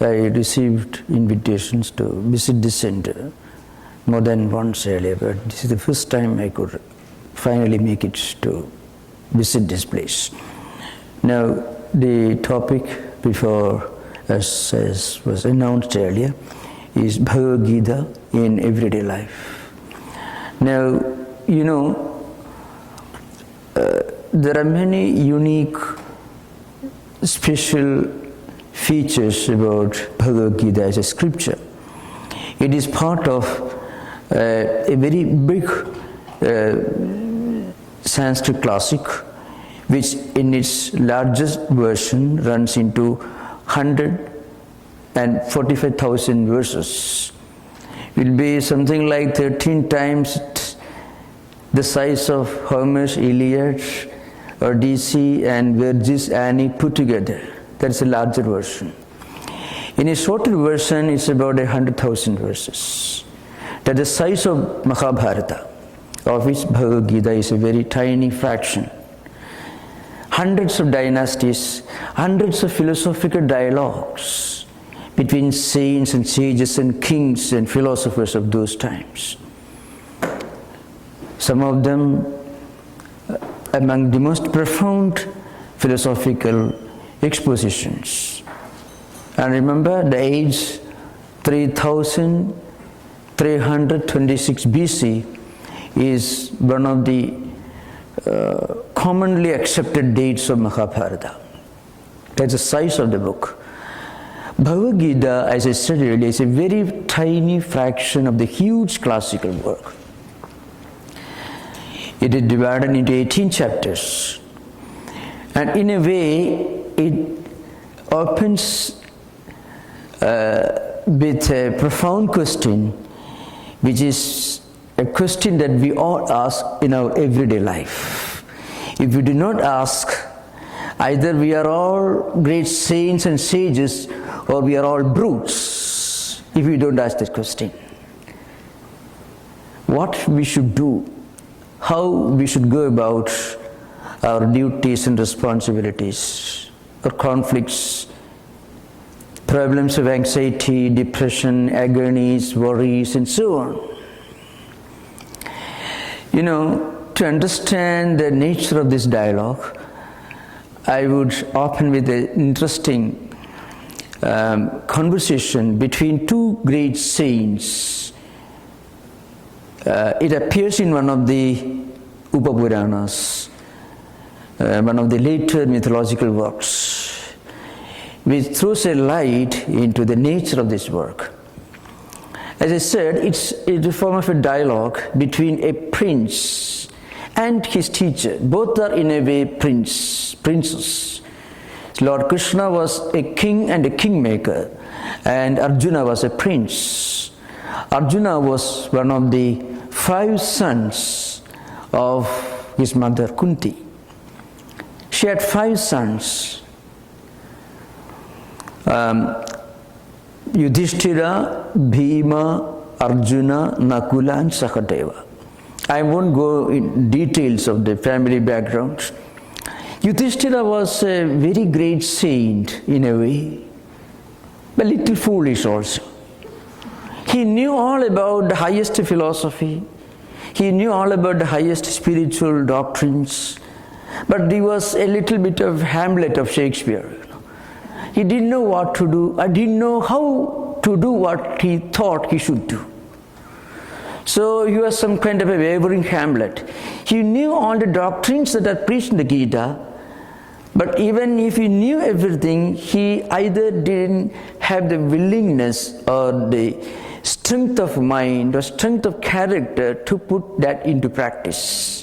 I received invitations to visit this center more than once earlier, but this is the first time I could finally make it to visit this place. Now, the topic before us, as was announced earlier, is Bhagavad Gita in everyday life. Now, you know, there are many unique, special features about Bhagavad Gita as a scripture. It is part of a very big Sanskrit classic, which in its largest version runs into 145,000 verses. It will be something like 13 times the size of Homer's Iliad, Odyssey, and Virgil's Aeneid put together. That's a larger version. In a shorter version, it's about 100,000 verses. That's the size of Mahabharata, of which Bhagavad Gita is a very tiny fraction. Hundreds of dynasties, hundreds of philosophical dialogues between saints and sages and kings and philosophers of those times. Some of them among the most profound philosophical expositions. And remember, the age 3326 BC is one of the commonly accepted dates of Mahabharata. That's the size of the book. Bhagavad Gita, as I said earlier, is a very tiny fraction of the huge classical work. It is divided into 18 chapters. And in a way, it opens with a profound question, which is a question that we all ask in our everyday life. If we do not ask, either we are all great saints and sages, or we are all brutes, if we don't ask that question. What we should do, how we should go about our duties and responsibilities, or conflicts, problems of anxiety, depression, agonies, worries, and so on. You know, to understand the nature of this dialogue, I would open with an interesting conversation between two great saints. It appears in one of the Upapuranas, one of the later mythological works, which throws a light into the nature of this work. As I said, it's a form of a dialogue between a prince and his teacher. Both are in a way princes. Lord Krishna was a king and a kingmaker, and Arjuna was a prince. Arjuna was one of the 5 sons of his mother Kunti. She had 5 sons. Yudhishthira, Bhima, Arjuna, Nakula, and Sahadeva. I won't go in details of the family background. Yudhishthira was a very great saint in a way, but a little foolish also. He knew all about the highest philosophy. He knew all about the highest spiritual doctrines, but he was a little bit of Hamlet of Shakespeare. He didn't know what to do. I didn't know how to do what he thought he should do. So he was some kind of a wavering Hamlet. He knew all the doctrines that are preached in the Gita, but even if he knew everything, he either didn't have the willingness or the strength of mind or strength of character to put that into practice.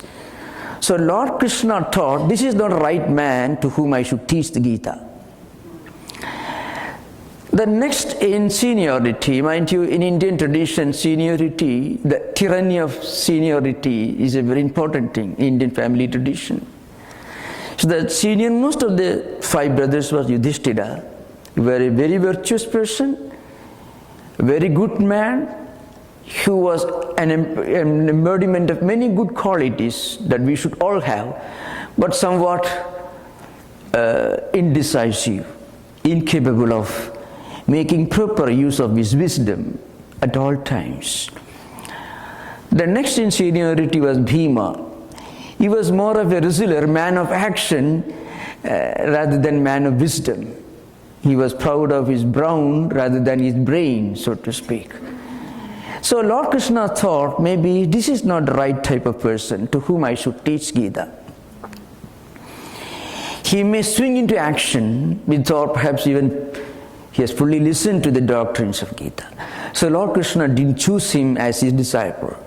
So Lord Krishna thought, this is not the right man to whom I should teach the Gita. The next in seniority, mind you, in Indian tradition, seniority, the tyranny of seniority is a very important thing in Indian family tradition. So the senior most of the 5 brothers was Yudhishthira, a very virtuous person, a very good man, who was an embodiment of many good qualities that we should all have, but somewhat indecisive, incapable of making proper use of his wisdom at all times. The next in seniority was Bhima. He was more of a wrestler, man of action, rather than man of wisdom. He was proud of his brawn rather than his brain, so to speak. So Lord Krishna thought, maybe this is not the right type of person to whom I should teach Gita. He may swing into action without perhaps even he has fully listened to the doctrines of Gita. So Lord Krishna didn't choose him as his disciple.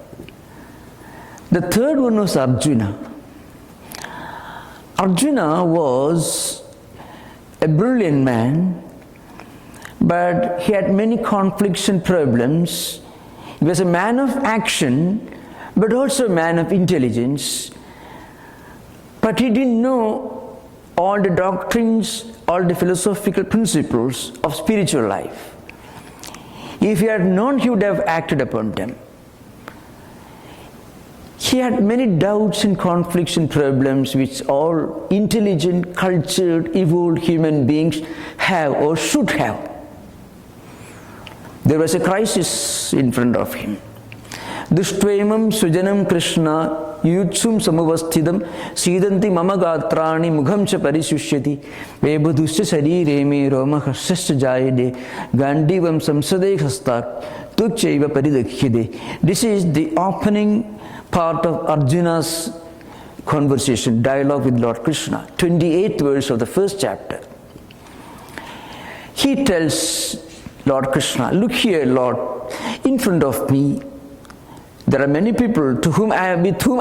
The third one was Arjuna. Arjuna was a brilliant man, but he had many conflicts and problems. He was a man of action, but also a man of intelligence. But he didn't know all the doctrines, all the philosophical principles of spiritual life. If he had known, he would have acted upon them. He had many doubts and conflicts and problems which all intelligent, cultured, evolved human beings have or should have. There was a crisis in front of him. Dustvemam sujanam Krishna yutsum samavastidam sidanti mama gatrani mugham cha parisushyati vebhudusya sarire me roma harsasya jayade gandivam samsade hastak tukchaiva paridakhyade. This is the opening part of Arjuna's conversation, dialogue with Lord Krishna, 28th verse of the first chapter. He tells Lord Krishna, look here, Lord, in front of me, there are many people with whom I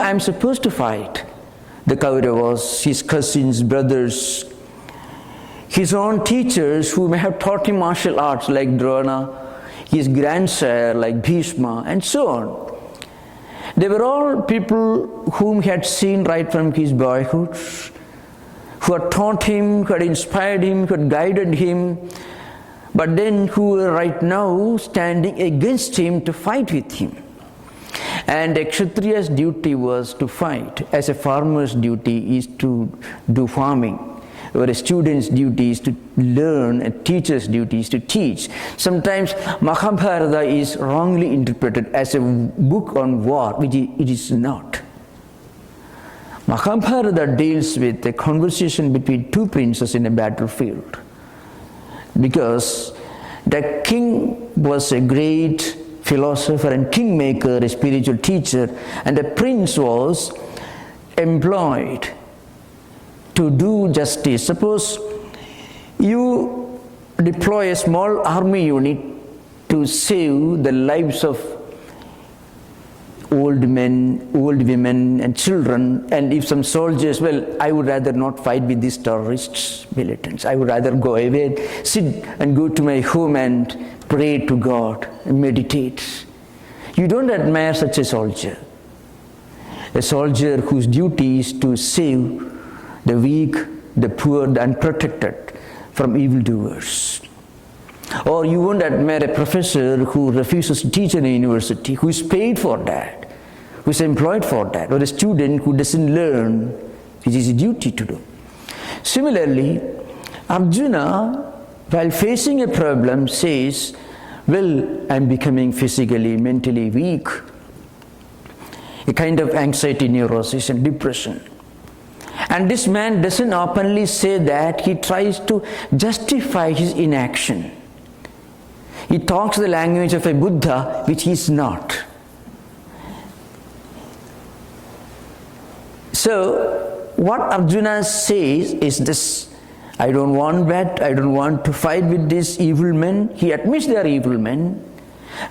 am supposed to fight. The Kauravas, his cousins, brothers, his own teachers who may have taught him martial arts like Drona, his grandsire like Bhishma, and so on. They were all people whom he had seen right from his boyhood, who had taught him, who had inspired him, who had guided him, but then who were right now standing against him to fight with him. And a Kshatriya's duty was to fight, as a farmer's duty is to do farming, or a student's duty is to learn, a teacher's duty is to teach. Sometimes Mahabharata is wrongly interpreted as a book on war, which it is not. Mahabharata deals with a conversation between two princes in a battlefield, because the king was a great philosopher and kingmaker, a spiritual teacher, and the prince was employed to do justice. Suppose you deploy a small army unit to save the lives of old men, old women and children, and if some soldiers, well, I would rather not fight with these terrorists, militants. I would rather go away, sit and go to my home and pray to God and meditate. You don't admire such a soldier whose duty is to save the weak, the poor, the unprotected from evildoers. Or you won't admire a professor who refuses to teach in a university, who is paid for that, who is employed for that, or a student who doesn't learn, which is a duty to do. Similarly, Arjuna, while facing a problem, says, well, I'm becoming physically, mentally weak. A kind of anxiety, neurosis and depression. And this man doesn't openly say that, he tries to justify his inaction. He talks the language of a Buddha, which he is not. So, what Arjuna says is this: I don't want that, I don't want to fight with these evil men. He admits they are evil men.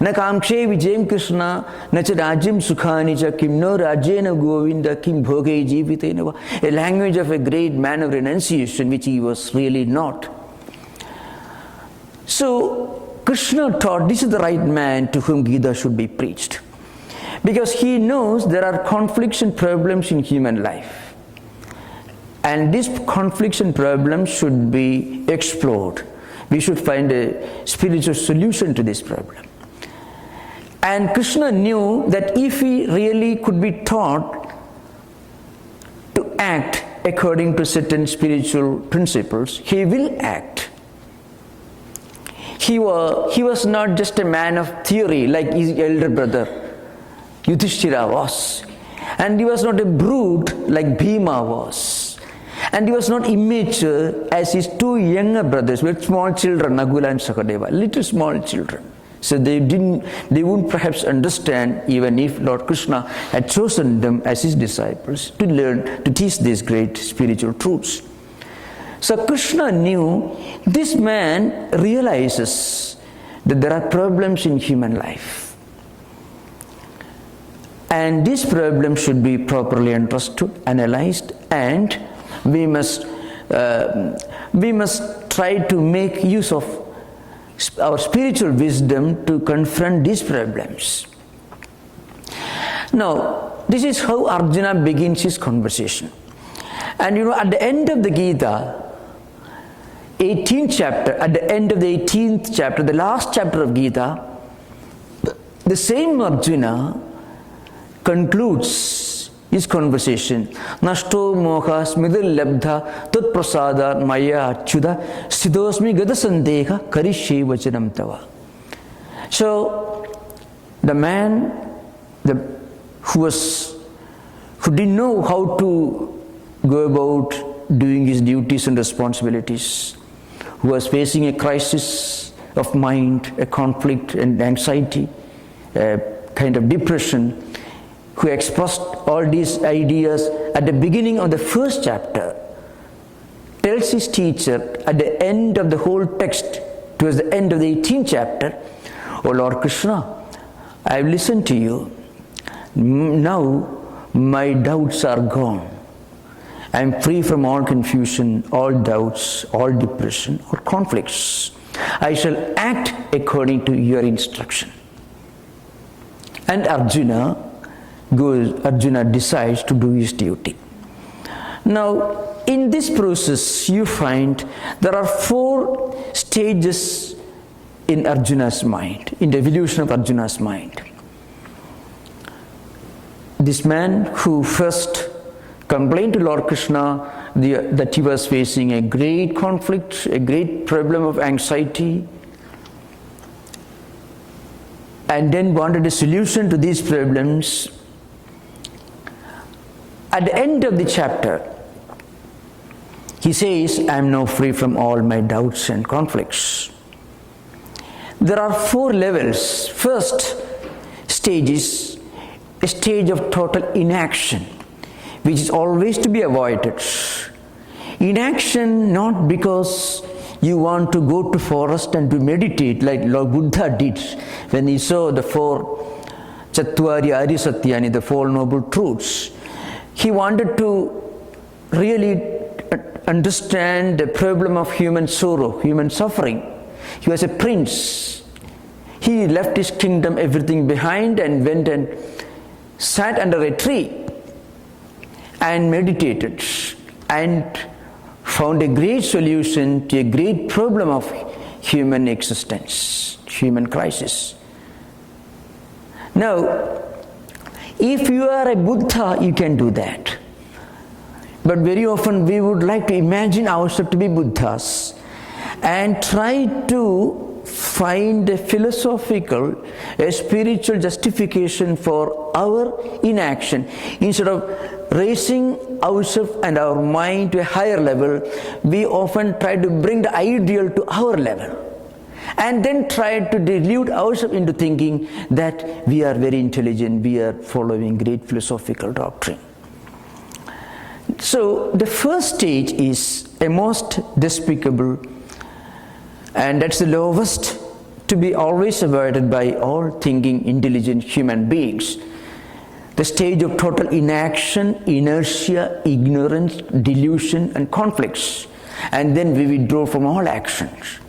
Na kamkshe vijayam Krishna, na cha rajyam sukhani cha kim no rajyena govinda kim bhoge jivitena va. A language of a great man of renunciation, which he was really not. So, Krishna taught this is the right man to whom Gita should be preached. Because he knows there are conflicts and problems in human life. And these conflicts and problems should be explored. We should find a spiritual solution to this problem. And Krishna knew that if he really could be taught to act according to certain spiritual principles, he will act. He was not just a man of theory like his elder brother Yudhishthira was. And he was not a brute like Bhima was. And he was not immature as his two younger brothers were small children, Nakula and Sahadeva, little small children. So they wouldn't perhaps understand even if Lord Krishna had chosen them as his disciples to learn, to teach these great spiritual truths. So Krishna knew this man realizes that there are problems in human life. And these problems should be properly understood, analyzed, and we must try to make use of our spiritual wisdom to confront these problems. Now, this is how Arjuna begins his conversation. And at the end of the Gita, 18th chapter, at the end of the 18th chapter, the last chapter of Gita, the same Arjuna concludes his conversation. Nashto moha smidil labdha tat prasada maya achyuda sidosmi gada sandeha karishe vachanam tava. So the man who didn't know how to go about doing his duties and responsibilities, who was facing a crisis of mind, a conflict and anxiety, a kind of depression, who expressed all these ideas at the beginning of the first chapter, tells his teacher at the end of the whole text, towards the end of the 18th chapter, "O Lord Krishna, I have listened to you. Now my doubts are gone. I am free from all confusion, all doubts, all depression, or conflicts. I shall act according to your instruction." And Arjuna decides to do his duty. Now, in this process, you find there are 4 stages in Arjuna's mind, in the evolution of Arjuna's mind. This man who first complained to Lord Krishna that he was facing a great conflict, a great problem of anxiety, and then wanted a solution to these problems. At the end of the chapter, he says, "I am now free from all my doubts and conflicts." There are 4 levels. First stage is a stage of total inaction, which is always to be avoided. Inaction not because you want to go to forest and to meditate like Lord Buddha did when he saw the 4 Chatwari Arisatyani, the 4 noble truths. He wanted to really understand the problem of human sorrow, human suffering. He was a prince. He left his kingdom, everything behind, and went and sat under a tree and meditated and found a great solution to a great problem of human existence, human crisis. Now, if you are a Buddha, you can do that. But very often we would like to imagine ourselves to be Buddhas and try to find a philosophical, a spiritual justification for our inaction. Instead of raising ourselves and our mind to a higher level, we often try to bring the ideal to our level, and then try to delude ourselves into thinking that we are very intelligent, we are following great philosophical doctrine. So the first stage is a most despicable, and that's the lowest to be always avoided by all thinking, intelligent human beings. The stage of total inaction, inertia, ignorance, delusion, and conflicts. And then we withdraw from all actions.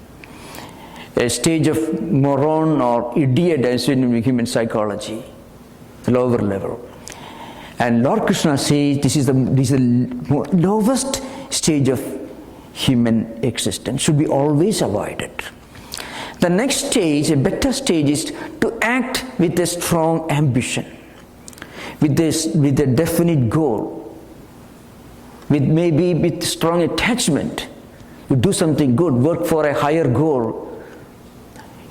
A stage of moron or idiot, as in human psychology, the lower level. And Lord Krishna says this is the lowest stage of human existence, should be always avoided. The next stage, a better stage, is to act with a strong ambition, with a definite goal, with strong attachment. You do something good, work for a higher goal,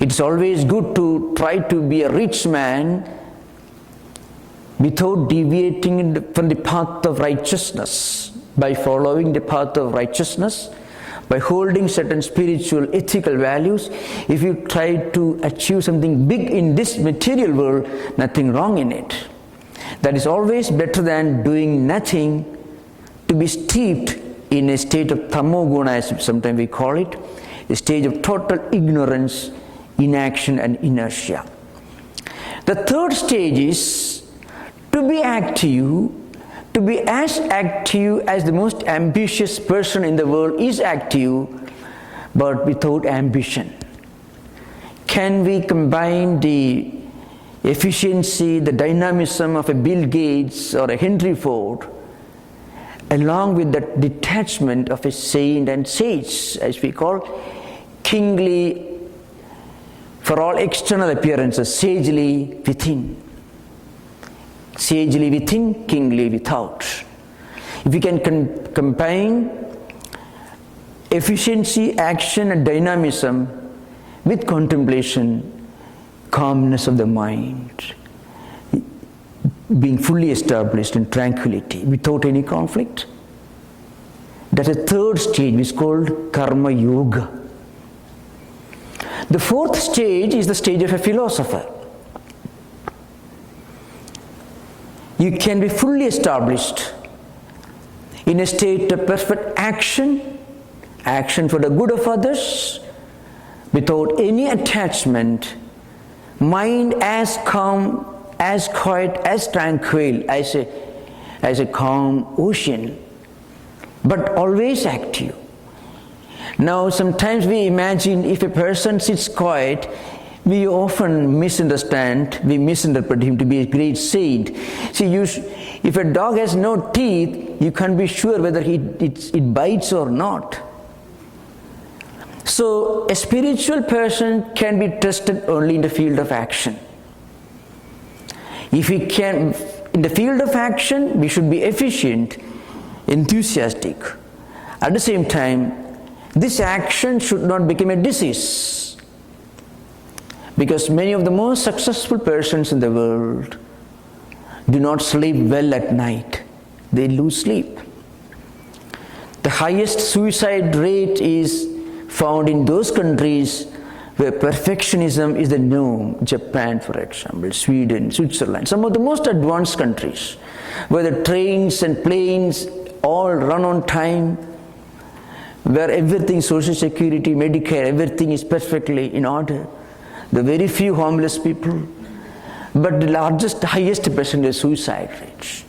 It's always good to try to be a rich man without deviating from the path of righteousness, by following the path of righteousness, by holding certain spiritual, ethical values. If you try to achieve something big in this material world, nothing wrong in it. That is always better than doing nothing, to be steeped in a state of tamoguna, as sometimes we call it, a stage of total ignorance, inaction and inertia. The third stage is to be active, to be as active as the most ambitious person in the world is active, but without ambition. Can we combine the efficiency, the dynamism of a Bill Gates or a Henry Ford, along with the detachment of a saint and sage, as we call, kingly for all external appearances, sagely within. Sagely within, kingly without. If we can combine efficiency, action and dynamism with contemplation, calmness of the mind, being fully established in tranquility without any conflict, that's a third stage which is called karma yoga. The fourth stage is the stage of a philosopher. You can be fully established in a state of perfect action, action for the good of others, without any attachment, mind as calm, as quiet, as tranquil, as a calm ocean, but always active. Now, sometimes we imagine if a person sits quiet, we often misinterpret him to be a great saint. See, if a dog has no teeth, you can't be sure whether it bites or not. So, a spiritual person can be trusted only in the field of action. If we can, in the field of action, we should be efficient, enthusiastic. At the same time, this action should not become a disease. Because many of the most successful persons in the world do not sleep well at night. They lose sleep. The highest suicide rate is found in those countries where perfectionism is the norm. Japan, for example, Sweden, Switzerland, some of the most advanced countries, where the trains and planes all run on time, where everything, social security, Medicare, everything is perfectly in order. The very few homeless people, but the highest percentage suicide rates.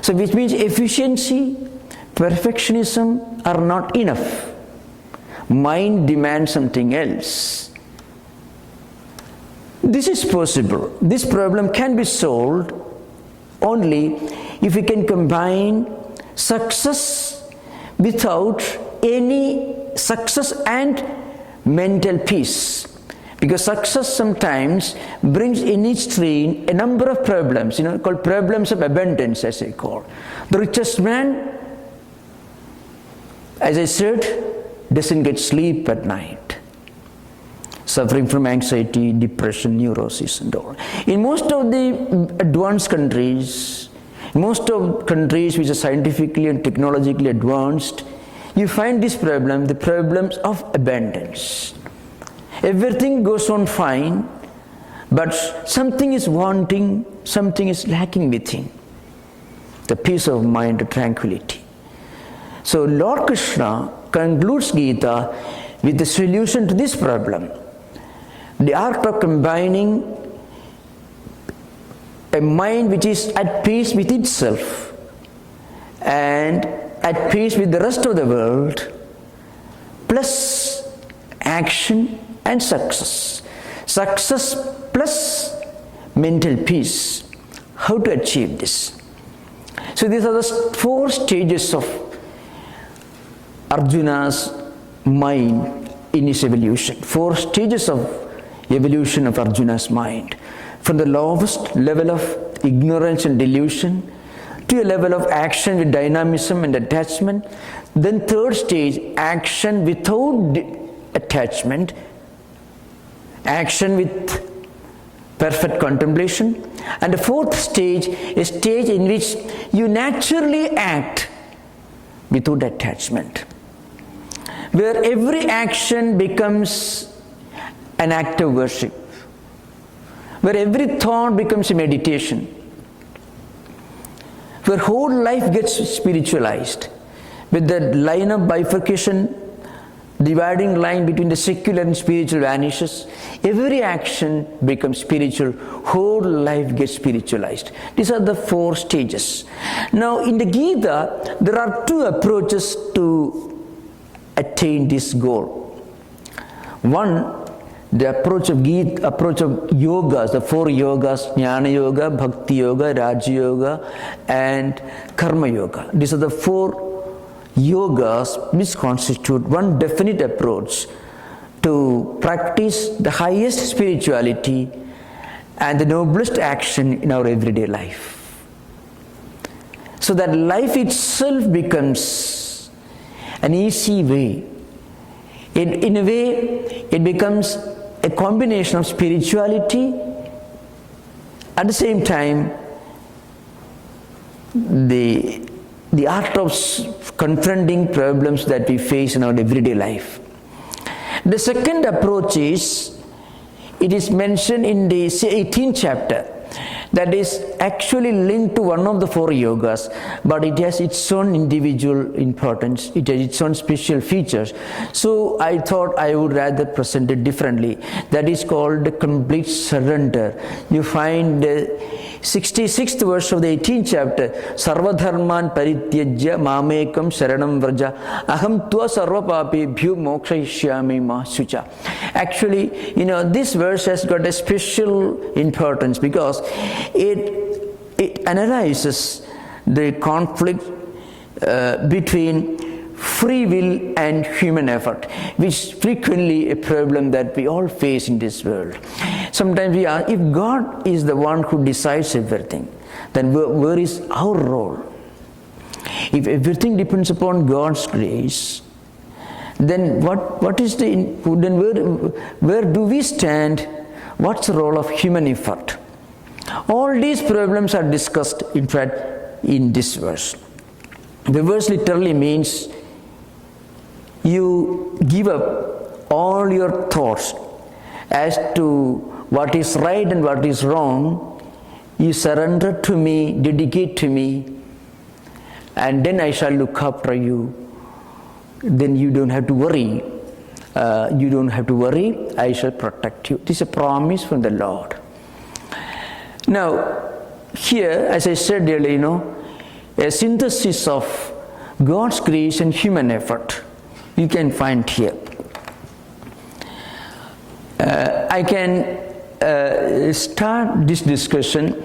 So which means efficiency, perfectionism are not enough. Mind demands something else. This is possible. This problem can be solved only if we can combine success without any success and mental peace. Because success sometimes brings in its train a number of problems, called problems of abundance, as I call. The richest man, as I said, doesn't get sleep at night, suffering from anxiety, depression, neurosis and all. In most of the advanced countries, most of countries which are scientifically and technologically advanced, you find this problem, the problems of abundance. Everything goes on fine, but something is wanting, something is lacking within. The peace of mind, the tranquility. So Lord Krishna concludes Gita with the solution to this problem. The art of combining a mind which is at peace with itself and at peace with the rest of the world, plus action and success. Success plus mental peace. How to achieve this? So these are the four stages of Arjuna's mind in his evolution. Four stages of evolution of Arjuna's mind. From the lowest level of ignorance and delusion to a level of action with dynamism and attachment. Then third stage, action without attachment, action with perfect contemplation. And the fourth stage, a stage in which you naturally act without attachment, where every action becomes an act of worship, where every thought becomes a meditation, where whole life gets spiritualized, with the line of bifurcation, dividing line between the secular and spiritual vanishes. Every action becomes spiritual, whole life gets spiritualized. These are the four stages. Now in the Gita, there are two approaches to attain this goal. One, the approach of Gita, approach of yogas, the four yogas, Jnana Yoga, Bhakti Yoga, Raja Yoga, and Karma Yoga. These are the four yogas which constitute one definite approach to practice the highest spirituality and the noblest action in our everyday life. So that life itself becomes an easy way. In a way, it becomes a combination of spirituality, at the same time the art of confronting problems that we face in our everyday life. The second approach is, it is mentioned in the 18th chapter, that is actually linked to one of the four yogas, but it has its own individual importance, it has its own special features. So I thought I would rather present it differently. That is called the complete surrender. You find the 66th verse of the 18th chapter, Sarvadharman parityajya mamekam sharanam vraja aham tva sarva papebhyo mokshayishyami ma sucha. Actually, this verse has got a special importance because it analyzes the conflict between free will and human effort, which is frequently a problem that we all face in this world. Sometimes we ask, if God is the one who decides everything, then where is our role? If everything depends upon God's grace, then where do we stand? What's the role of human effort? All these problems are discussed, in fact, in this verse. The verse literally means you give up all your thoughts as to what is right and what is wrong. You surrender to me, dedicate to me, and then I shall look after you. Then you don't have to worry. I shall protect you. This is a promise from the Lord. Now, here, as I said earlier, a synthesis of God's grace and human effort you can find here. I can start this discussion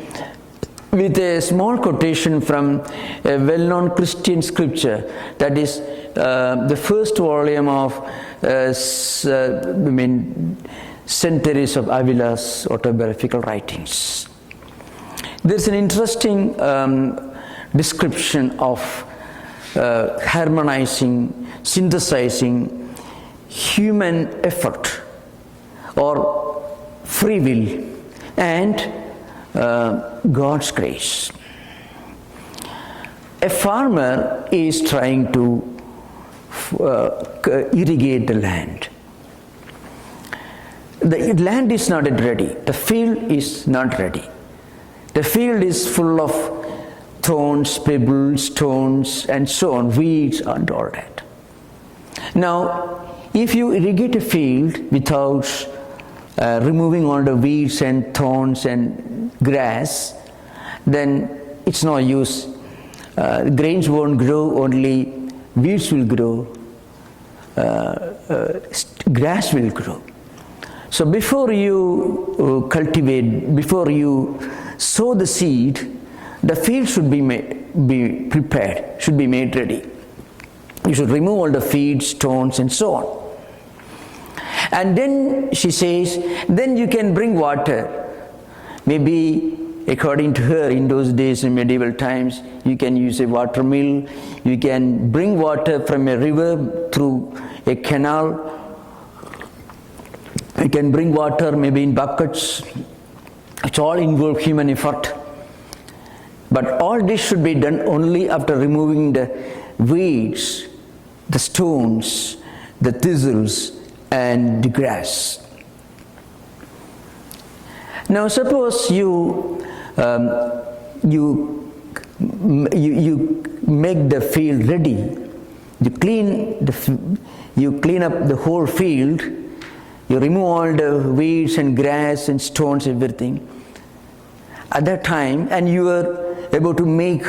with a small quotation from a well-known Christian scripture, that is the first volume of Saint Teresa of Avila's autobiographical writings. There's an interesting description of harmonizing, synthesizing human effort or free will and God's grace. A farmer is trying to irrigate the land. The land is not yet ready. The field is not ready. The field is full of thorns, pebbles, stones, and so on, weeds and all that. Now, if you irrigate a field without removing all the weeds and thorns and grass, then it's no use. Grains won't grow, only weeds will grow, grass will grow. So before you cultivate, before you sow the seed, the field should be prepared, should be made ready. You should remove all the feed, stones, and so on. And then she says, then you can bring water. Maybe according to her, in those days, in medieval times, you can use a water mill, you can bring water from a river through a canal, You can bring water maybe in buckets, which all involve human effort. But all this should be done only after removing the weeds, the stones, the thistles, and the grass. Now suppose you make the field ready. You clean up the whole field. You remove all the weeds and grass and stones, everything. At that time, and you are able to make,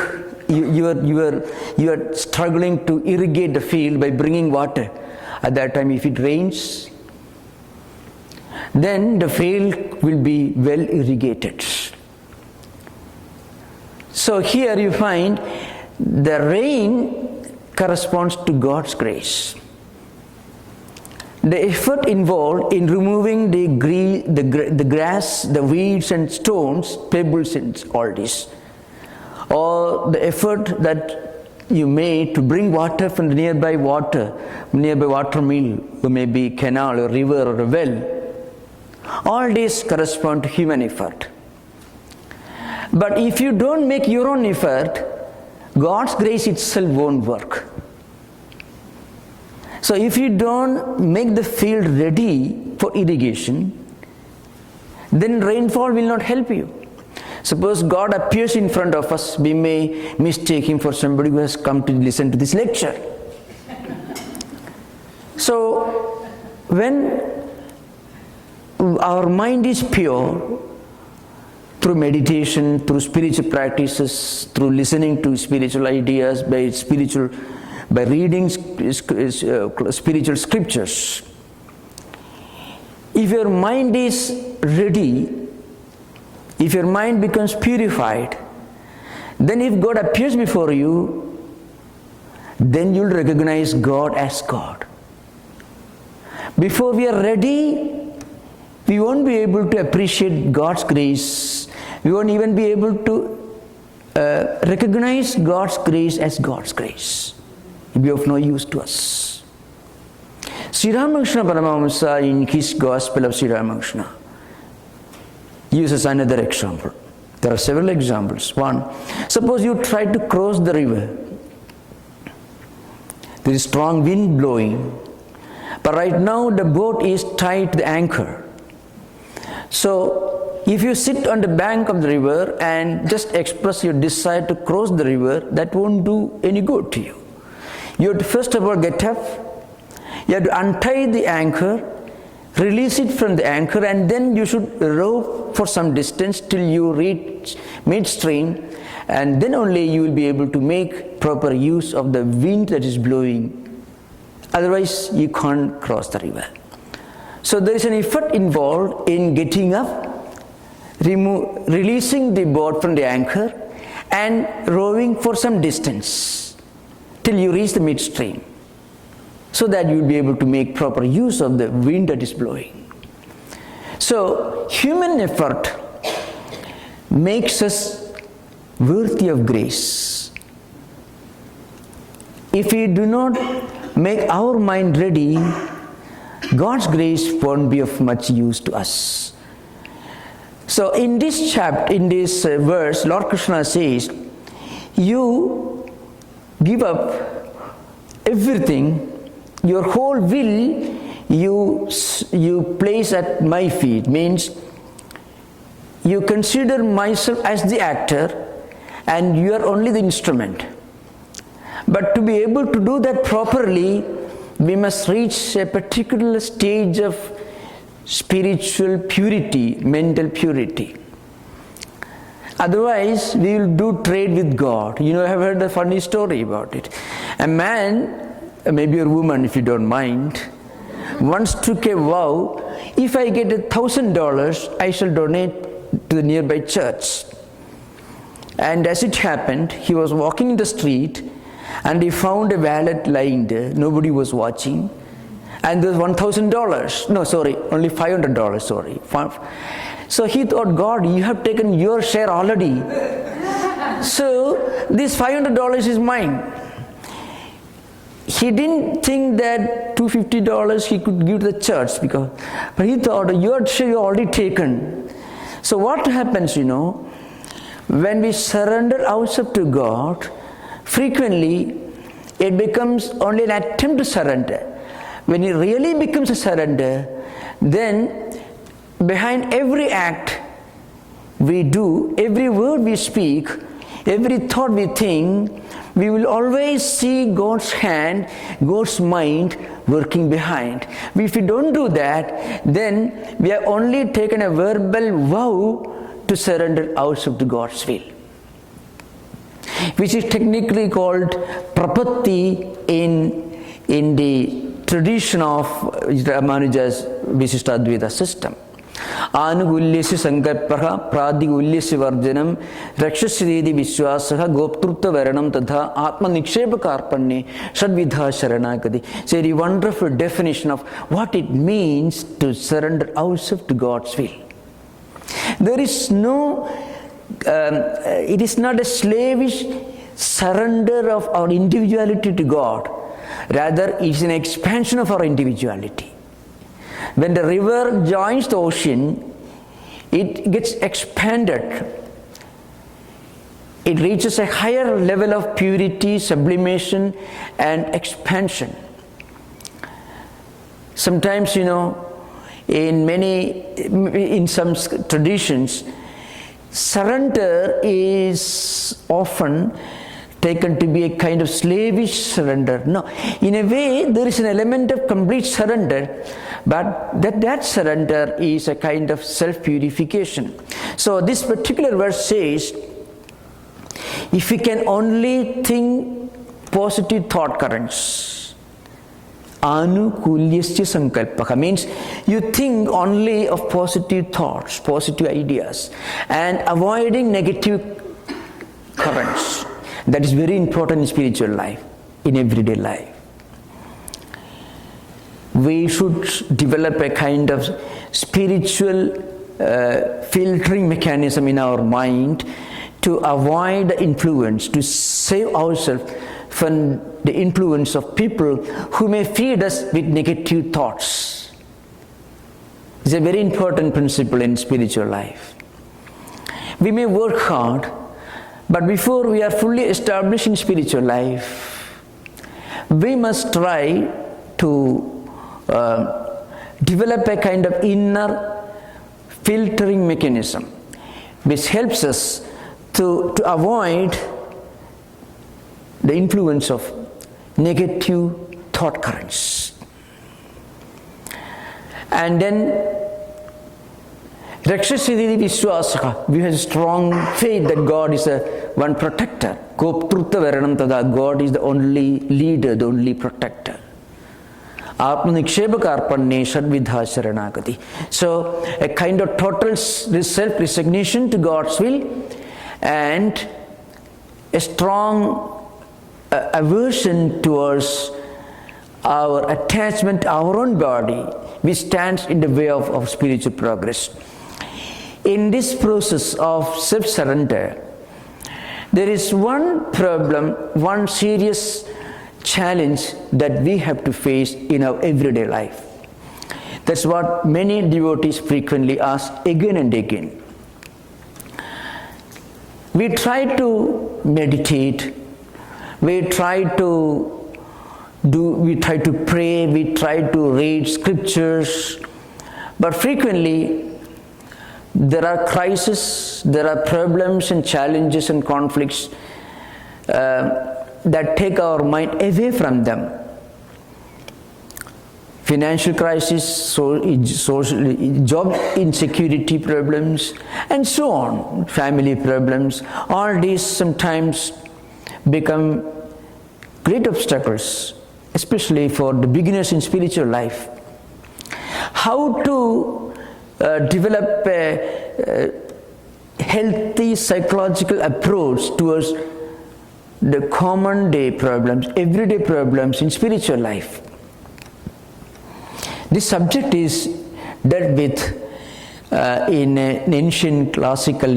you are struggling to irrigate the field by bringing water. At that time, if it rains, then the field will be well irrigated. So here you find the rain corresponds to God's grace. The effort involved in removing the grass, the weeds and stones, pebbles and all this, or the effort that you made to bring water from the nearby water mill, or maybe canal or river or a well, all this correspond to human effort. But if you don't make your own effort, God's grace itself won't work. So if you don't make the field ready for irrigation, then rainfall will not help you. Suppose God appears in front of us, we may mistake him for somebody who has come to listen to this lecture. So when our mind is pure, through meditation, through spiritual practices, through listening to spiritual ideas, by reading spiritual scriptures, if your mind is ready, if your mind becomes purified, then if God appears before you, then you'll recognize God as God. Before we are ready, we won't be able to appreciate God's grace. We won't even be able to recognize God's grace as God's grace. It will be of no use to us. Sri Ramakrishna Paramahamsa, in his Gospel of Sri Ramakrishna, uses another example. There are several examples. One, suppose you try to cross the river. There is strong wind blowing, but right now the boat is tied to the anchor. So if you sit on the bank of the river and just express your desire to cross the river, that won't do any good to you. You have to first of all get up, you have to untie the anchor, release it from the anchor, and then you should row for some distance till you reach midstream, and then only you will be able to make proper use of the wind that is blowing. Otherwise, you can't cross the river. So there is an effort involved in getting up, releasing the boat from the anchor, and rowing for some distance till you reach the midstream, so that you will be able to make proper use of the wind that is blowing. So human effort makes us worthy of grace. If we do not make our mind ready, God's grace won't be of much use to us. So in this chapter, in this verse, Lord Krishna says, you give up everything, your whole will you place at my feet. Means you consider myself as the actor and you are only the instrument. But to be able to do that properly, we must reach a particular stage of spiritual purity, mental purity. Otherwise, we will do trade with God. You know, I have heard a funny story about it. A man, maybe a woman if you don't mind, once took a vow, if I get $1,000, I shall donate to the nearby church. And as it happened, he was walking in the street and he found a wallet lying there. Nobody was watching. And there was $1,000. No, sorry, only $500, sorry. So he thought, God, you have taken your share already. So this $500 is mine. he didn't think that $250 he could give to the church, but he thought, you're already taken. So what happens, when we surrender ourselves to God, frequently it becomes only an attempt to surrender. When it really becomes a surrender, then behind every act we do, every word we speak, every thought we think, we will always see God's hand, God's mind working behind. If we don't do that, then we have only taken a verbal vow to surrender ourselves to God's will, which is technically called prapatti in the tradition of Ramanuja's Visishtadvaita system. Anugulyasya sankalpaha pradigulyasya varjanam rakshasredi vishwasaha goptrutta varanam tadha atma nikshepa karpanne shadvidha sharanagati. It's a very wonderful definition of what it means to surrender ourselves to God's will. There is no, it is not a slavish surrender of our individuality to God. Rather, it is an expansion of our individuality. When the river joins the ocean, it gets expanded. It reaches a higher level of purity, sublimation, and expansion. Sometimes, in some traditions, surrender is often taken to be a kind of slavish surrender. No, in a way there is an element of complete surrender, but that surrender is a kind of self-purification. So this particular verse says, if we can only think positive thought currents, anukulyasya sankalpaha, means you think only of positive thoughts, positive ideas, and avoiding negative currents. That is very important in spiritual life, in everyday life. We should develop a kind of spiritual filtering mechanism in our mind to avoid the influence, to save ourselves from the influence of people who may feed us with negative thoughts. It's a very important principle in spiritual life. We may work hard, but before we are fully established in spiritual life, we must try to develop a kind of inner filtering mechanism which helps us to avoid the influence of negative thought currents. And then Rakshasredi vishwasaha, we have strong faith that God is the one protector. Goptrutta varanam tada, God is the only leader, the only protector. Atma nikshepa karpanne shadvidha sharanagati. So a kind of total self-resignation to God's will and a strong aversion towards our attachment to our own body, which stands in the way of spiritual progress. In this process of self-surrender, there is one problem, one serious challenge that we have to face in our everyday life. That's what many devotees frequently ask again and again. We try to meditate, we try to pray, we try to read scriptures, but frequently there are crises, there are problems and challenges and conflicts that take our mind away from them. Financial crisis, job insecurity problems, and so on, family problems. All these sometimes become great obstacles, especially for the beginners in spiritual life. How to develop a healthy psychological approach towards the common day problems, everyday problems in spiritual life. This subject is dealt with in an ancient classical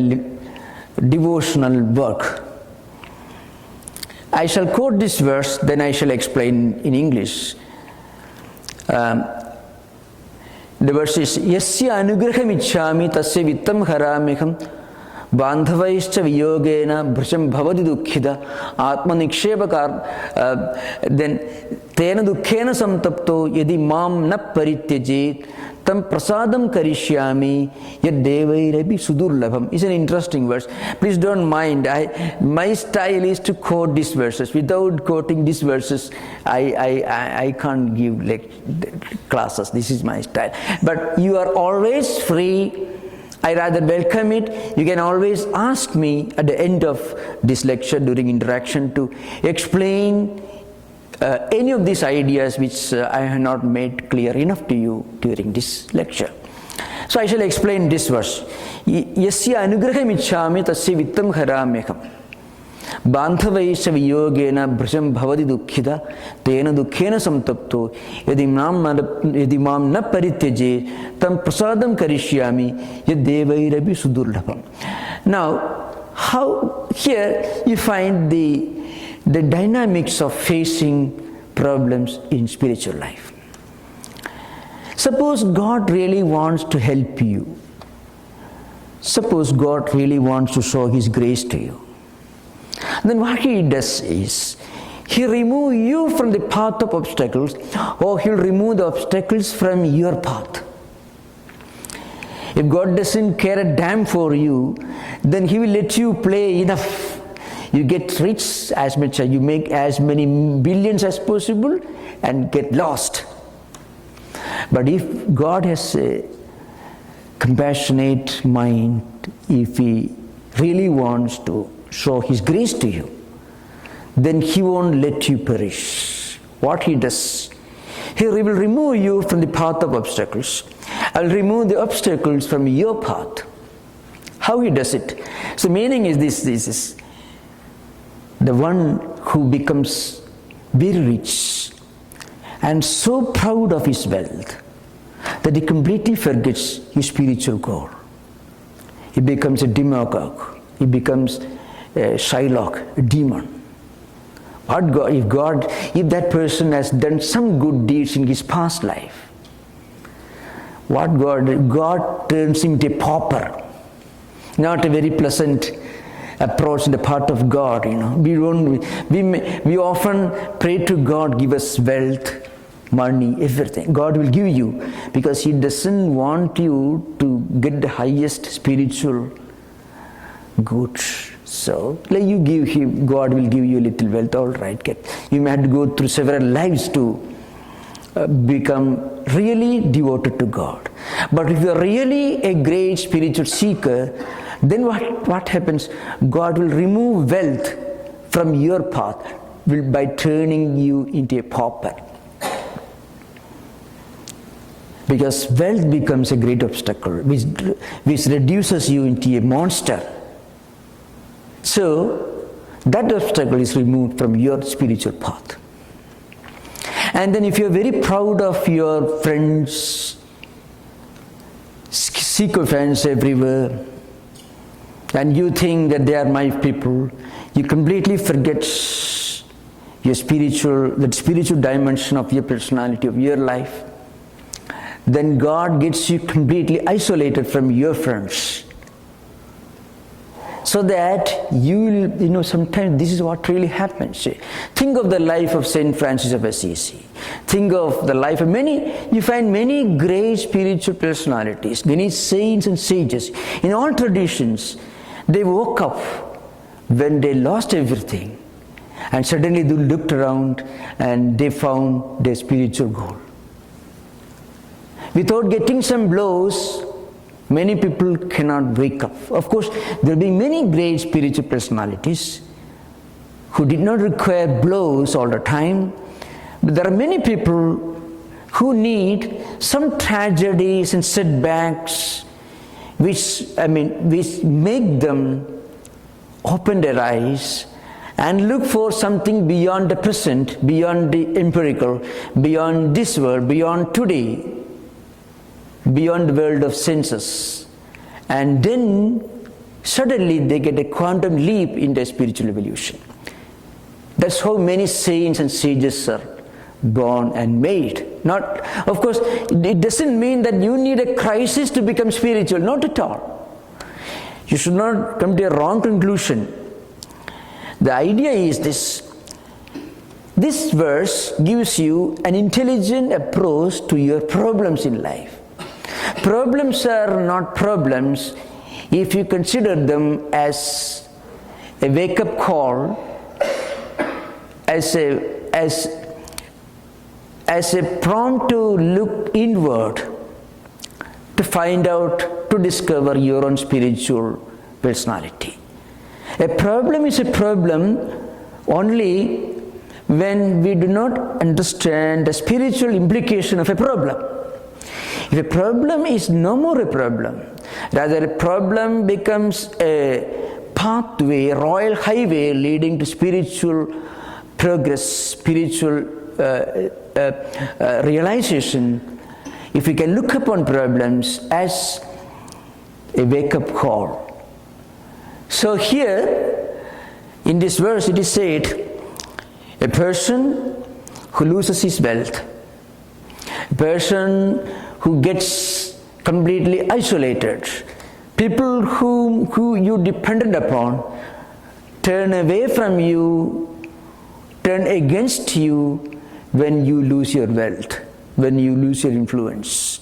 devotional work. I shall quote this verse, then I shall explain in English. The verse is, Yasya anugraham ichchami tasya vittam haramiham bandhavaischa viyogena bhrisham bhavati dukkhida atma nikshepakar then tena dukkhena samtapto yadi mam na parityajet tam prasadam karishyami yad devairapi sudurlabham. It's an interesting verse. Please don't mind. My style is to quote these verses. Without quoting these verses, I can't give classes. This is my style. But you are always free. I rather welcome it. You can always ask me at the end of this lecture during interaction to explain any of these ideas which I have not made clear enough to you during this lecture. So I shall explain this verse. Yasya anugraham ichchami tasya vittam haramyaham bandhavaischa viyogena bhrisham bhavati dukkhida tena dukkhena samtapto yadi mam na parityaje tam prasadam karishyami yad devairapi sudurlabham. Now, how here you find the dynamics of facing problems in spiritual life. Suppose God really wants to help you. Suppose God really wants to show His grace to you. Then what He does is, He removes you from the path of obstacles, or He'll remove the obstacles from your path. If God doesn't care a damn for you, then He will let you play enough. You get rich as much as you make as many billions as possible and get lost. But if God has a compassionate mind, if He really wants to show His grace to you, then He won't let you perish. What He does, He will remove you from the path of obstacles. I'll remove the obstacles from your path. How He does it? So meaning is this is the one who becomes very rich and so proud of his wealth that he completely forgets his spiritual goal. He becomes a demagogue. He becomes a Shylock, a demon. If that person has done some good deeds in his past life, God turns him into a pauper. Not a very pleasant approach on the part of God. We often pray to God, give us wealth, money, everything. God will give you because He doesn't want you to get the highest spiritual goods. So you give Him, God will give you a little wealth. All right, you may have to go through several lives to become really devoted to God. But if you are really a great spiritual seeker, then what happens? God will remove wealth from your path by turning you into a pauper. Because wealth becomes a great obstacle, which reduces you into a monster. So that obstacle is removed from your spiritual path. And then if you are very proud of your friends, sycophants everywhere, and you think that they are my people, you completely forget the spiritual dimension of your personality, of your life. Then God gets you completely isolated from your friends. So that you will, sometimes this is what really happens. Think of the life of Saint Francis of Assisi. Think of the life of you find many great spiritual personalities, many saints and sages. In all traditions, they woke up when they lost everything, and suddenly they looked around and they found their spiritual goal. Without getting some blows, many people cannot wake up. Of course, there will be many great spiritual personalities who did not require blows all the time, but there are many people who need some tragedies and setbacks which make them open their eyes and look for something beyond the present, beyond the empirical, beyond this world, beyond today, beyond the world of senses. And then suddenly they get a quantum leap in their spiritual evolution. That's how many saints and sages are born and made. Not, of course, it doesn't mean that you need a crisis to become spiritual. Not at all. You should not come to a wrong conclusion. The idea is this. This verse gives you an intelligent approach to your problems in life. Problems are not problems if you consider them as a wake-up call, as a prompt to look inward, to find out, to discover your own spiritual personality. A problem is a problem only when we do not understand the spiritual implication of a problem. If a problem is no more a problem, rather a problem becomes a pathway, a royal highway leading to spiritual progress, spiritual realization, if we can look upon problems as a wake-up call. So here, in this verse, it is said, a person who loses his wealth, a person who gets completely isolated, people who you depended upon turn away from you, turn against you when you lose your wealth, when you lose your influence.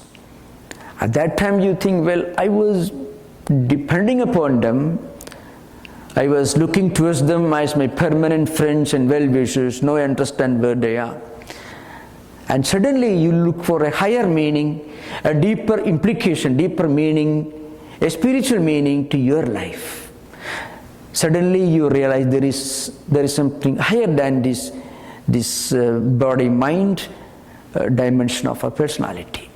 At that time you think, well, I was depending upon them, I was looking towards them as my permanent friends and well-wishers. Now I understand where they are. And suddenly you look for a higher meaning, a deeper implication, deeper meaning, a spiritual meaning to your life. Suddenly you realize there is something higher than this body-mind dimension of our personality.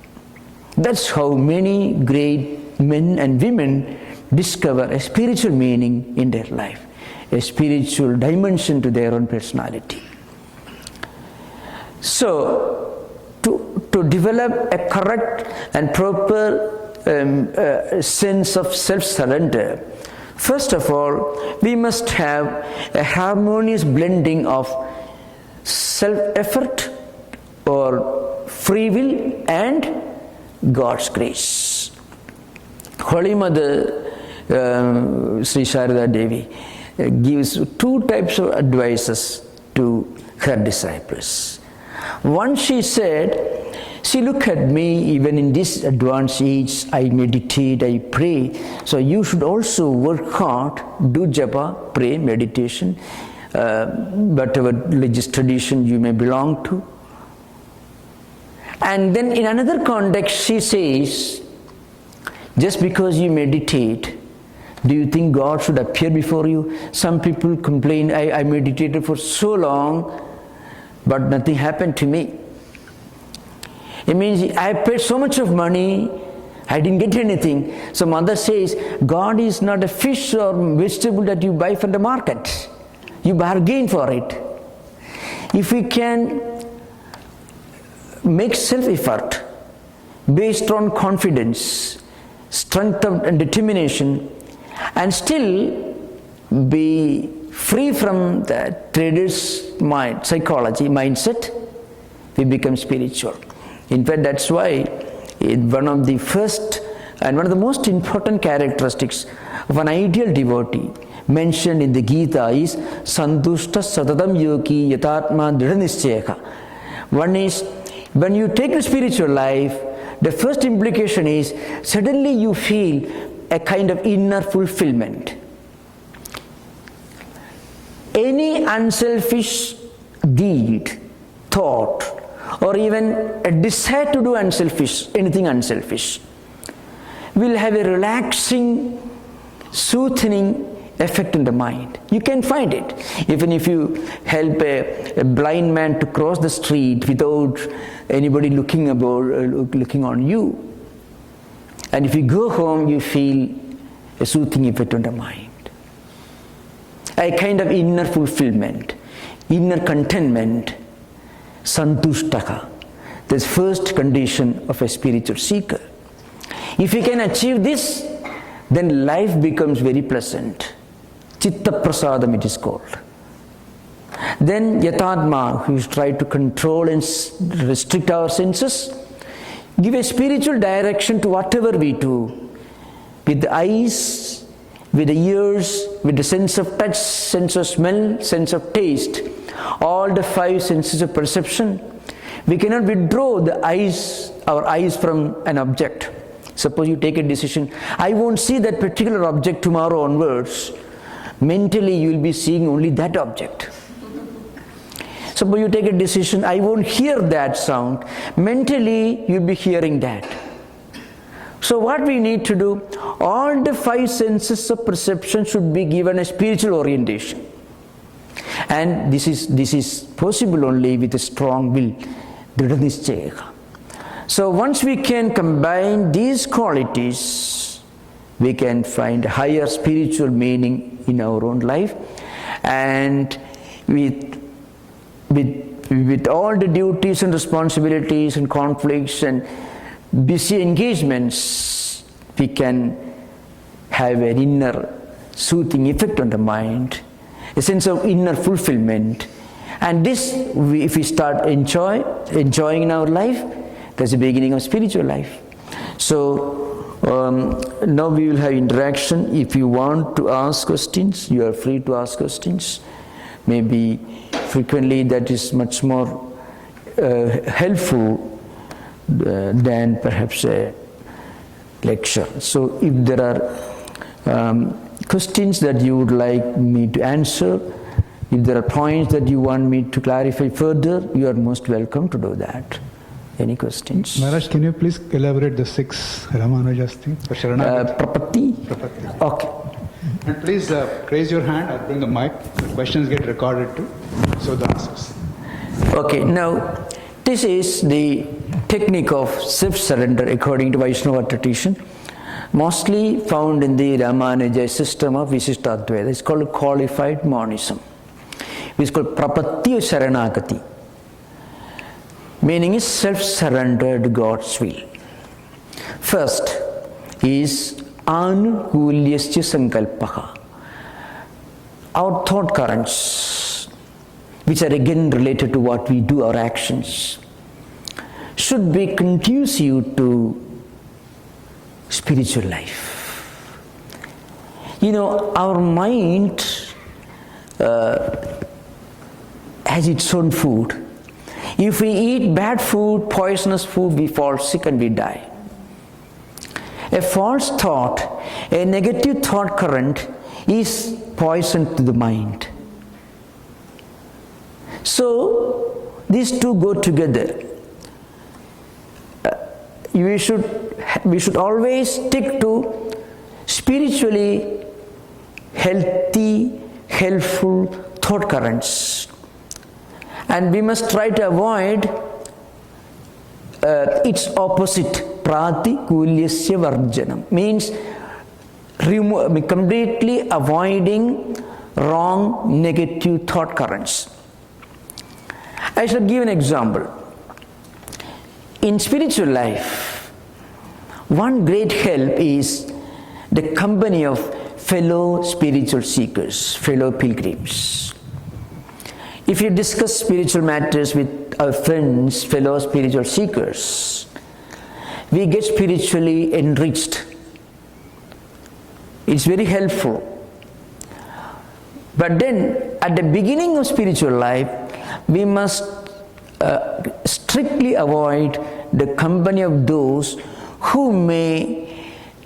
That's how many great men and women discover a spiritual meaning in their life, a spiritual dimension to their own personality. So, to develop a correct and proper sense of self-surrender, first of all, we must have a harmonious blending of self-effort or free will and God's grace. Holy Mother Sri Sharada Devi gives two types of advices to her disciples. One, she said, see, look at me, even in this advanced age, I meditate, I pray. So you should also work hard, do japa, pray, meditation, whatever religious tradition you may belong to. And then in another context, she says, just because you meditate, do you think God should appear before you? Some people complain, I meditated for so long, but nothing happened to me. It means I paid so much of money, I didn't get anything. So Mother says, God is not a fish or vegetable that you buy from the market. You bargain for it. If we can make self-effort based on confidence, strength and determination, and still be free from the trader's mind, psychology, mindset, we become spiritual. In fact, that's why one of the first and one of the most important characteristics of an ideal devotee mentioned in the Gita is Santushta Satatam Yogi Yatatma Dridhanishchayaka. One is, when you take the spiritual life, the first implication is suddenly you feel a kind of inner fulfillment. Any unselfish deed, thought, or even a desire to do anything unselfish, will have a relaxing, soothing effect on the mind. You can find it. Even if you help a blind man to cross the street without anybody looking on you, and if you go home, you feel a soothing effect on the mind. A kind of inner fulfillment, inner contentment, santushtaka, the first condition of a spiritual seeker. If you can achieve this, then life becomes very pleasant. Chitta prasadam it is called. Then Yatatma, who is trying to control and restrict our senses, give a spiritual direction to whatever we do. With the eyes, with the ears, with the sense of touch, sense of smell, sense of taste, all the 5 senses of perception, we cannot withdraw our eyes from an object. Suppose you take a decision, I won't see that particular object tomorrow onwards. Mentally you will be seeing only that object. Suppose you take a decision, I won't hear that sound. Mentally you will be hearing that. So what we need to do, all the 5 senses of perception should be given a spiritual orientation. And this is possible only with a strong will. So once we can combine these qualities, we can find higher spiritual meaning in our own life. And with all the duties and responsibilities and conflicts and busy engagements, we can have an inner soothing effect on the mind, a sense of inner fulfillment. And this, if we start enjoying in our life, that's the beginning of spiritual life. So now we will have interaction. If you want to ask questions, you are free to ask questions. Maybe frequently that is much more helpful than perhaps a lecture. So if there are questions that you would like me to answer, if there are points that you want me to clarify further, you are most welcome to do that. Any questions? Maharaj, can you please elaborate the 6 Ramanujas thing for Sharanagati? Prapatti? Okay. And please raise your hand, I'll bring the mic. The questions get recorded too, so the answers. Okay, now this is the technique of self-surrender according to Vaishnava tradition, mostly found in the Ramanuja system of Visishtadvaita. It's called qualified monism. It's called Prapatti Sharanagati. Meaning is self-surrendered God's will. First is Anukulyasya Sankalpaha. Our thought currents, which are again related to what we do, our actions, should be conducive to spiritual life. You know, our mind has its own food. If we eat bad food, poisonous food, we fall sick and we die. A false thought, a negative thought current is poison to the mind. So these two go together. We should always stick to spiritually healthy, helpful thought currents. And we must try to avoid its opposite, pratikulyasya varjanam, means completely avoiding wrong, negative thought currents. I shall give an example. In spiritual life, one great help is the company of fellow spiritual seekers, fellow pilgrims. If you discuss spiritual matters with our friends, fellow spiritual seekers, we get spiritually enriched. It's very helpful. But then, at the beginning of spiritual life, we must strictly avoid the company of those who may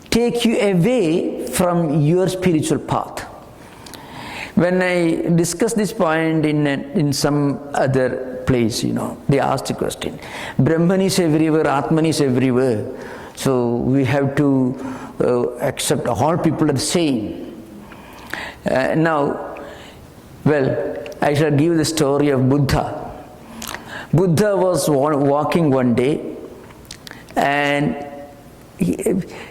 take you away from your spiritual path. When I discussed this point in some other place, they asked the question, Brahman is everywhere, Atman is everywhere, so we have to accept all people are the same. Now, I shall give the story of Buddha. Buddha was walking one day, and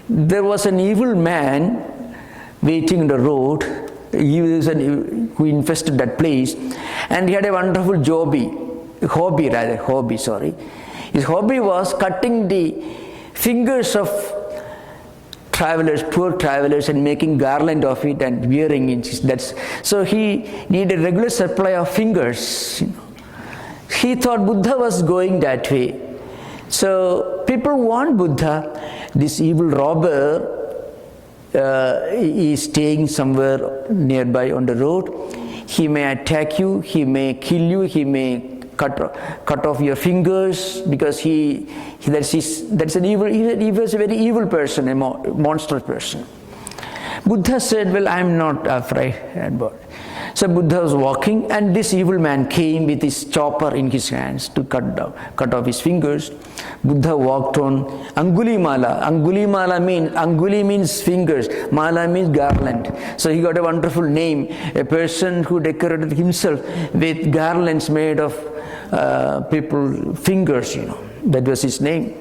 there was an evil man waiting on the road. He was who infested that place, and he had a wonderful hobby. His hobby was cutting the fingers of travelers, poor travelers, and making garland of it and wearing it. So he needed a regular supply of fingers. He thought Buddha was going that way. So people warned Buddha, this evil robber is staying somewhere nearby on the road. He may attack you, he may kill you, he may cut off your fingers, because that's an evil. He was a very evil person, a monstrous person. Buddha said, well, I am not afraid. So Buddha was walking, and this evil man came with his chopper in his hands to cut off his fingers. Buddha walked on. Anguli means fingers, mala means garland. So he got a wonderful name, a person who decorated himself with garlands made of people fingers, that was his name.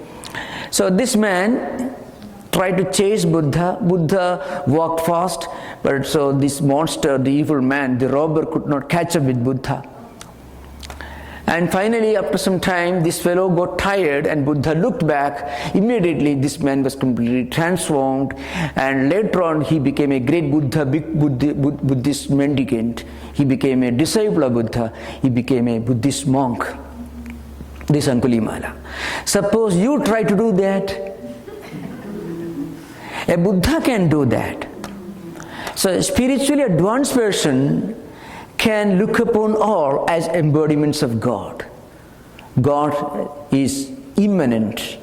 So this man tried to chase Buddha. Buddha walked fast, but so this monster, the evil man, the robber, could not catch up with Buddha. And finally, after some time, this fellow got tired, and Buddha looked back. Immediately, this man was completely transformed, and later on, he became a great Buddhist mendicant. He became a disciple of Buddha. He became a Buddhist monk. This Angulimala. Suppose you try to do that. A Buddha can do that. So a spiritually advanced person can look upon all as embodiments of God. God is immanent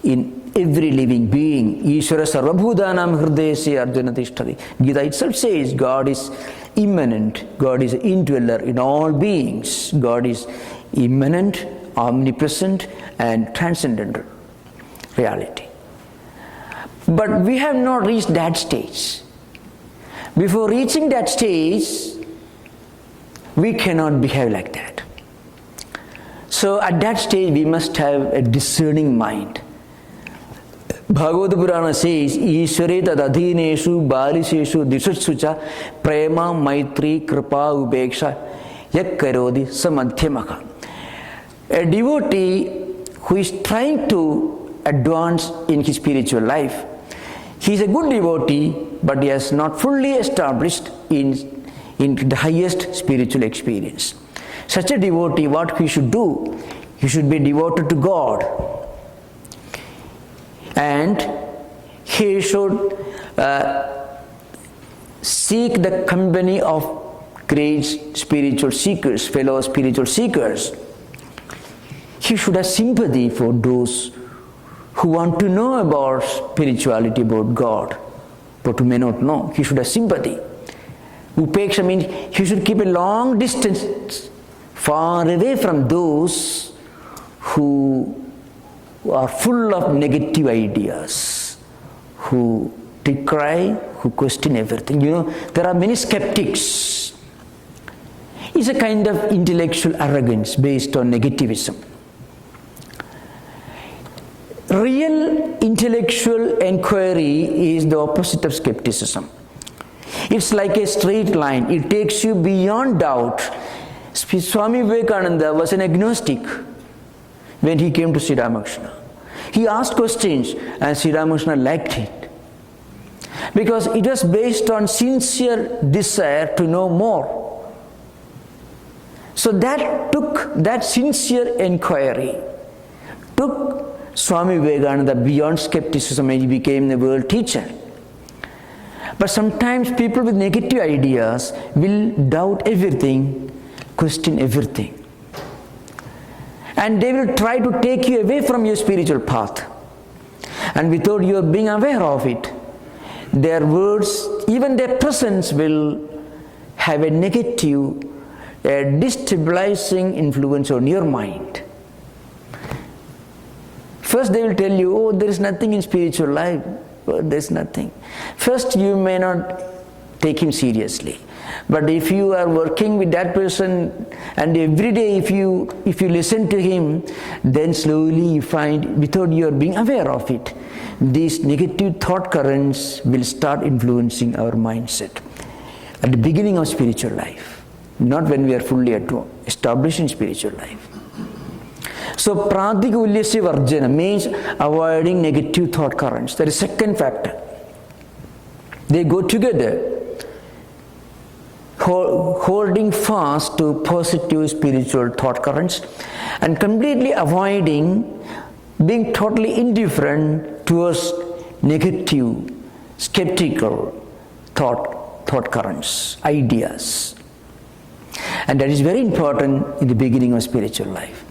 in every living being. Ishvara sarvabhutanam hridayase Arjuna tishtati. Gita itself says God is immanent. God is an indweller in all beings. God is immanent, omnipresent, and transcendental reality. But we have not reached that stage. Before reaching that stage, we cannot behave like that. So at that stage, we must have a discerning mind. Bhagavad Purana says, Ishvare tadadhineshu bariseshu disatsucha prema maitri kripa upeksha yak karodi samadhyamaka. A devotee who is trying to advance in his spiritual life, he is a good devotee, but he has not fully established in the highest spiritual experience. Such a devotee, what he should do? He should be devoted to God. And he should seek the company of great spiritual seekers, fellow spiritual seekers. He should have sympathy for those who want to know about spirituality, about God, but who may not know. He should have sympathy. Upeksha means he should keep a long distance, far away from those who are full of negative ideas, who decry, who question everything. There are many skeptics. It's a kind of intellectual arrogance based on negativism. Real intellectual inquiry is the opposite of skepticism. It's like a straight line. It takes you beyond doubt. Swami Vivekananda was an agnostic when he came to Sri Ramakrishna. He asked questions and Sri Ramakrishna liked it, because it was based on sincere desire to know more. So that sincere inquiry took Swami Vivekananda beyond skepticism, and he became the world teacher. But sometimes people with negative ideas will doubt everything, question everything. And they will try to take you away from your spiritual path. And without your being aware of it, their words, even their presence, will have a negative, a destabilizing influence on your mind. First they will tell you, oh, there is nothing in spiritual life. Oh, there is nothing. First you may not take him seriously. But if you are working with that person, and every day if you listen to him, then slowly you find, without your being aware of it, these negative thought currents will start influencing our mindset at the beginning of spiritual life, not when we are fully established in spiritual life. So pratikulyasya varjana means avoiding negative thought currents. That is second factor. They go together. Holding fast to positive spiritual thought currents and completely avoiding being totally indifferent towards negative, skeptical thought currents, ideas. And that is very important in the beginning of spiritual life.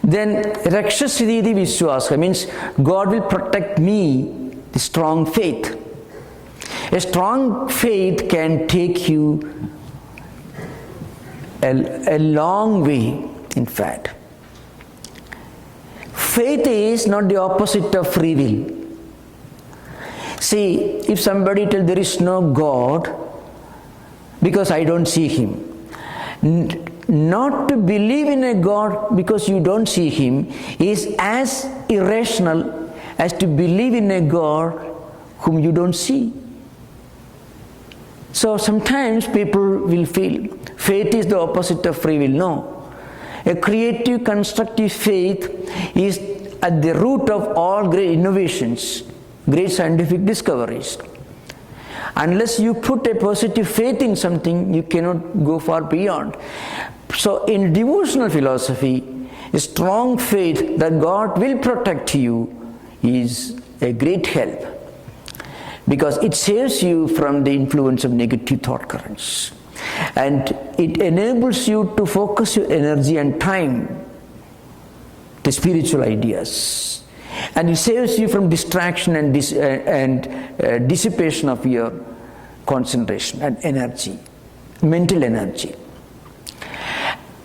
Then Rakshasiridi Vishwasa means God will protect me, the strong faith. A strong faith can take you a long way, in fact. Faith is not the opposite of free will. See, if somebody tells there is no God because I don't see Him, not to believe in a God because you don't see Him is as irrational as to believe in a God whom you don't see. So sometimes people will feel faith is the opposite of free will. No. A creative, constructive faith is at the root of all great innovations, great scientific discoveries. Unless you put a positive faith in something, you cannot go far beyond. So in devotional philosophy, a strong faith that God will protect you is a great help, because it saves you from the influence of negative thought currents. And it enables you to focus your energy and time to spiritual ideas. And it saves you from distraction and dissipation of your concentration and energy, mental energy.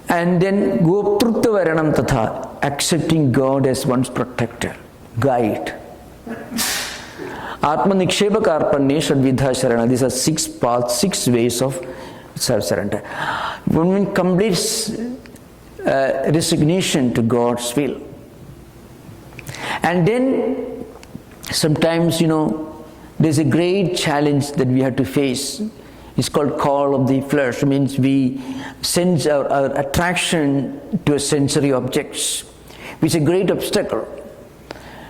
And then Tatwamayananda tatha, accepting God as one's protector, guide. Atma Niksheba Karpanne Shadvidha Sharana. These are 6 paths, 6 ways of self-surrender. One completes resignation to God's will. And then sometimes, there's a great challenge that we have to face. It's called call of the flesh. It means we sense our attraction to sensory objects, which is a great obstacle.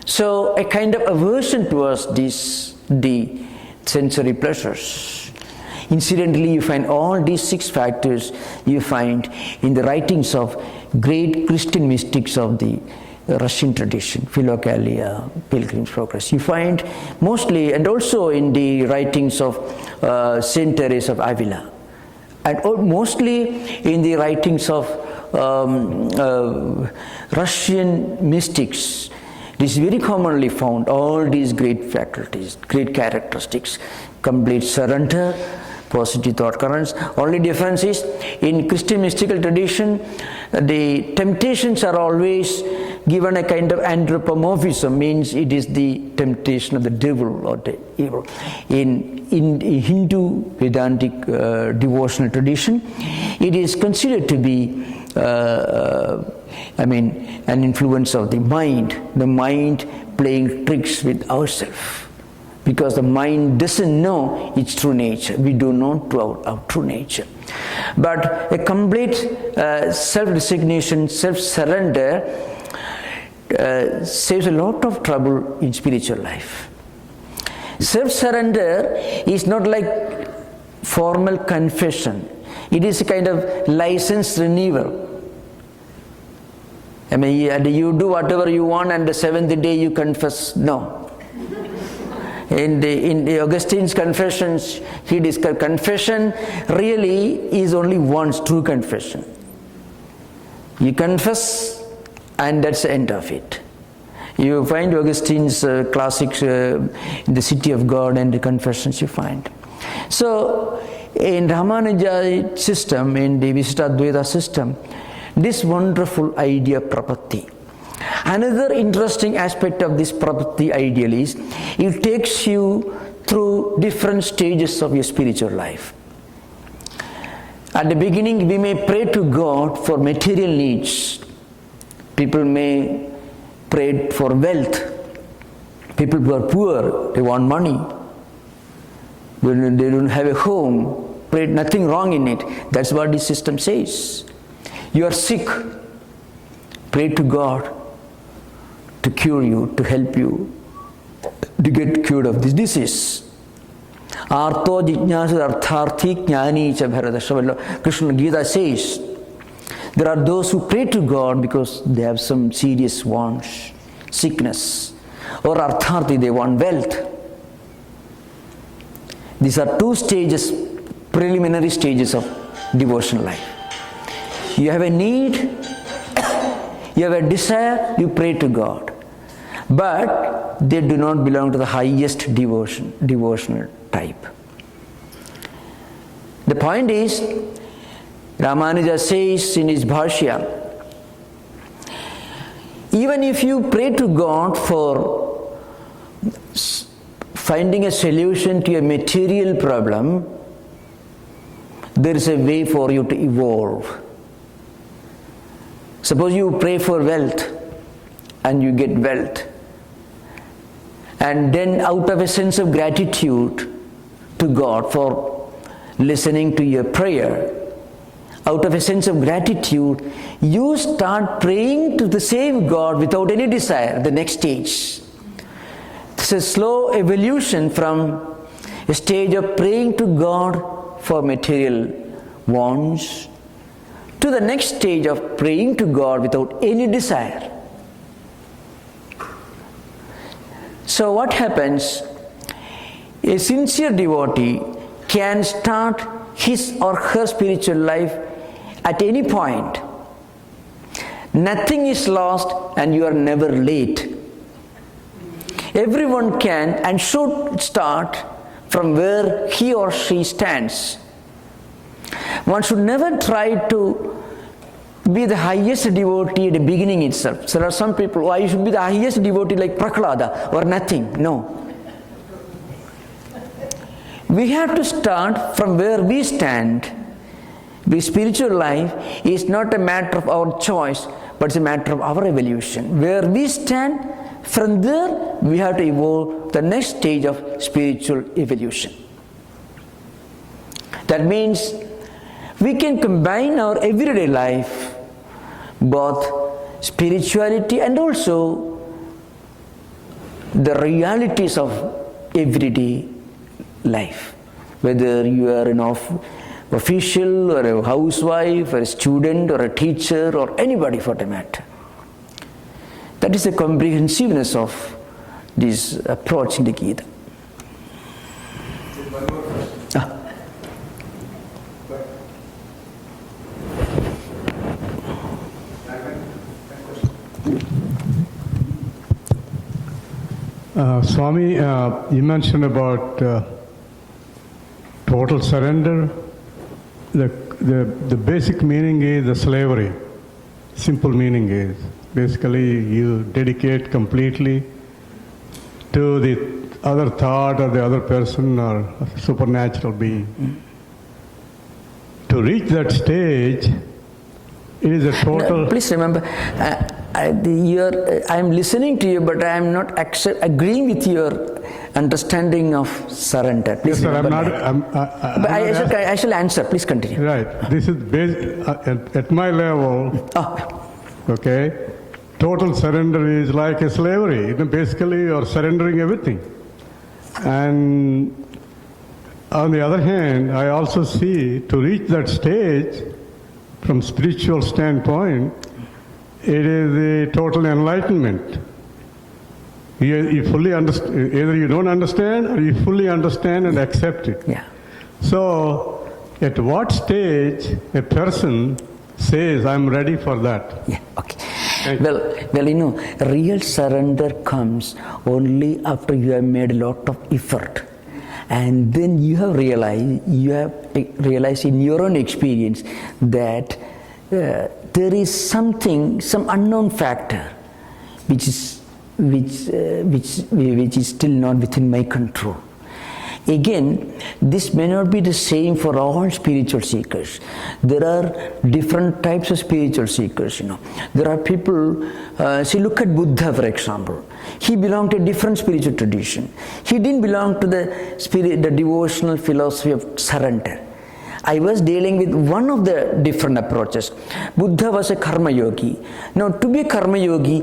So a kind of aversion towards the sensory pleasures. Incidentally, you find all these 6 factors you find in the writings of great Christian mystics of the Russian tradition, Philokalia, Pilgrim's Progress. You find mostly, and also in the writings of Saint Teresa of Avila, and mostly in the writings of Russian mystics. This is very commonly found, all these great faculties, great characteristics: complete surrender, positive thought currents. Only difference is, in Christian mystical tradition, the temptations are always given a kind of anthropomorphism, means it is the temptation of the devil or the evil. In Hindu Vedantic devotional tradition, it is considered to be an influence of the mind playing tricks with ourselves, because the mind doesn't know its true nature. We do not know our true nature. But a complete self-resignation, self-surrender saves a lot of trouble in spiritual life. Self-surrender is not like formal confession. It is a kind of license renewal. You do whatever you want and the 7th day you confess. No. In the Augustine's Confessions, he discussed confession really is only once, true confession. You confess and that's the end of it. You find Augustine's classics in the City of God and the Confessions you find. So in Ramanuja system, in the Visitadvaita system, this wonderful idea prapatti. Another interesting aspect of this prapatti ideal is it takes you through different stages of your spiritual life. At the beginning, we may pray to God for material needs. People may pray for wealth. People who are poor, they want money. They don't have a home. Pray, nothing wrong in it. That's what the system says. You are sick. pray to God to cure you, to help you to get cured of this disease. Artho jijnasa artharthi jnani cha bharadashavalo. Krishna Gita says, there are those who pray to God because they have some serious wants, sickness, or artharthi, they want wealth. These are two stages, preliminary stages of devotional life. You have a need, you have a desire, you pray to God. But they do not belong to the highest devotional type. The point is, Ramanuja says in his Bhashya, even if you pray to God for finding a solution to a material problem, there is a way for you to evolve. Suppose you pray for wealth and you get wealth, and then out of a sense of gratitude to God for listening to your prayer, out of a sense of gratitude, you start praying to the same God without any desire, the next stage. It's a slow evolution from a stage of praying to God for material wants to the next stage of praying to God without any desire. So what happens? A sincere devotee can start his or her spiritual life at any point. Nothing is lost and you are never late. Everyone can and should start from where he or she stands. One should never try to be the highest devotee at the beginning itself. There are some people, oh, I should be the highest devotee like Prahlada or nothing. No. We have to start from where we stand. The spiritual life is not a matter of our choice, but it's a matter of our evolution. Where we stand, from there we have to evolve the next stage of spiritual evolution. That means we can combine our everyday life, both spirituality and also the realities of everyday life. Whether you are an official or a housewife or a student or a teacher or anybody for the matter. That is the comprehensiveness of this approach in the Gita. Swami, you mentioned about total surrender. The basic meaning is the slavery. Simple meaning is basically you dedicate completely to the other thought or the other person or supernatural being. To reach that stage, it is a total... No, please remember, I am listening to you, but I am not agreeing with your understanding of surrender. Please yes, sir, but I shall answer. Please continue. Right. This is at my level. Okay. Total surrender is like a slavery. Basically, you're surrendering everything. And on the other hand, I also see to reach that stage, from spiritual standpoint, it is the total enlightenment. You fully understand, either you don't understand or you fully understand and accept it. Yeah. So, at what stage a person says, I'm ready for that? Yeah, okay. Well, real surrender comes only after you have made a lot of effort. And then you have realized in your own experience that there is some unknown factor which is still not within my control. Again, this may not be the same for all spiritual seekers. There are different types of spiritual seekers, There are people, see, look at Buddha, for example. He belonged to a different spiritual tradition. He didn't belong to the devotional philosophy of surrender. I was dealing with one of the different approaches. Buddha was a karma yogi. Now, to be a karma yogi,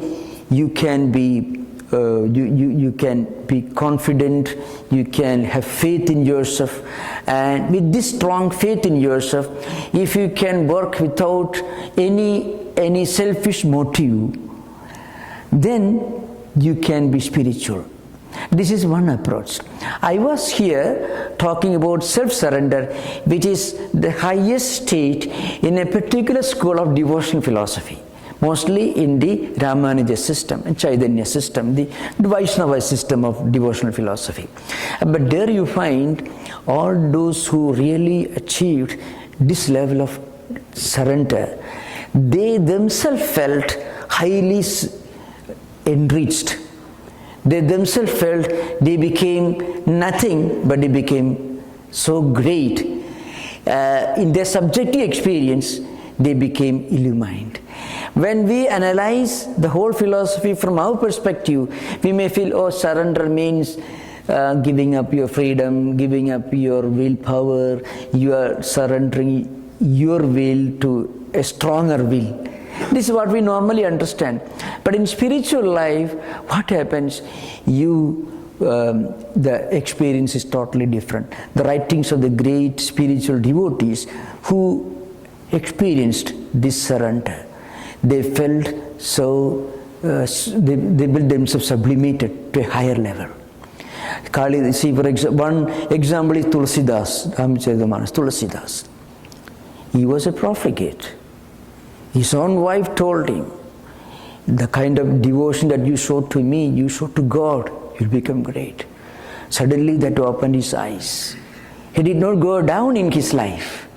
you can be you can be confident, you can have faith in yourself, and with this strong faith in yourself, if you can work without any selfish motive, then you can be spiritual. This is one approach. I was here talking about self-surrender, which is the highest state in a particular school of devotional philosophy. Mostly in the Ramanuja system, and Chaitanya system, the Vaishnava system of devotional philosophy. But there you find all those who really achieved this level of surrender, they themselves felt highly enriched. They themselves felt they became nothing, but they became so great. In their subjective experience, they became illumined. When we analyze the whole philosophy from our perspective, we may feel, oh, surrender means giving up your freedom, giving up your willpower, you are surrendering your will to a stronger will. This is what we normally understand. But in spiritual life, what happens? The experience is totally different. The writings of the great spiritual devotees who experienced this surrender, they felt so, they built themselves sublimated to a higher level. See, for example, one example is Tulsidas. He was a profligate. His own wife told him, the kind of devotion that you show to me, you show to God, you'll become great. Suddenly that opened his eyes. He did not go down in his life.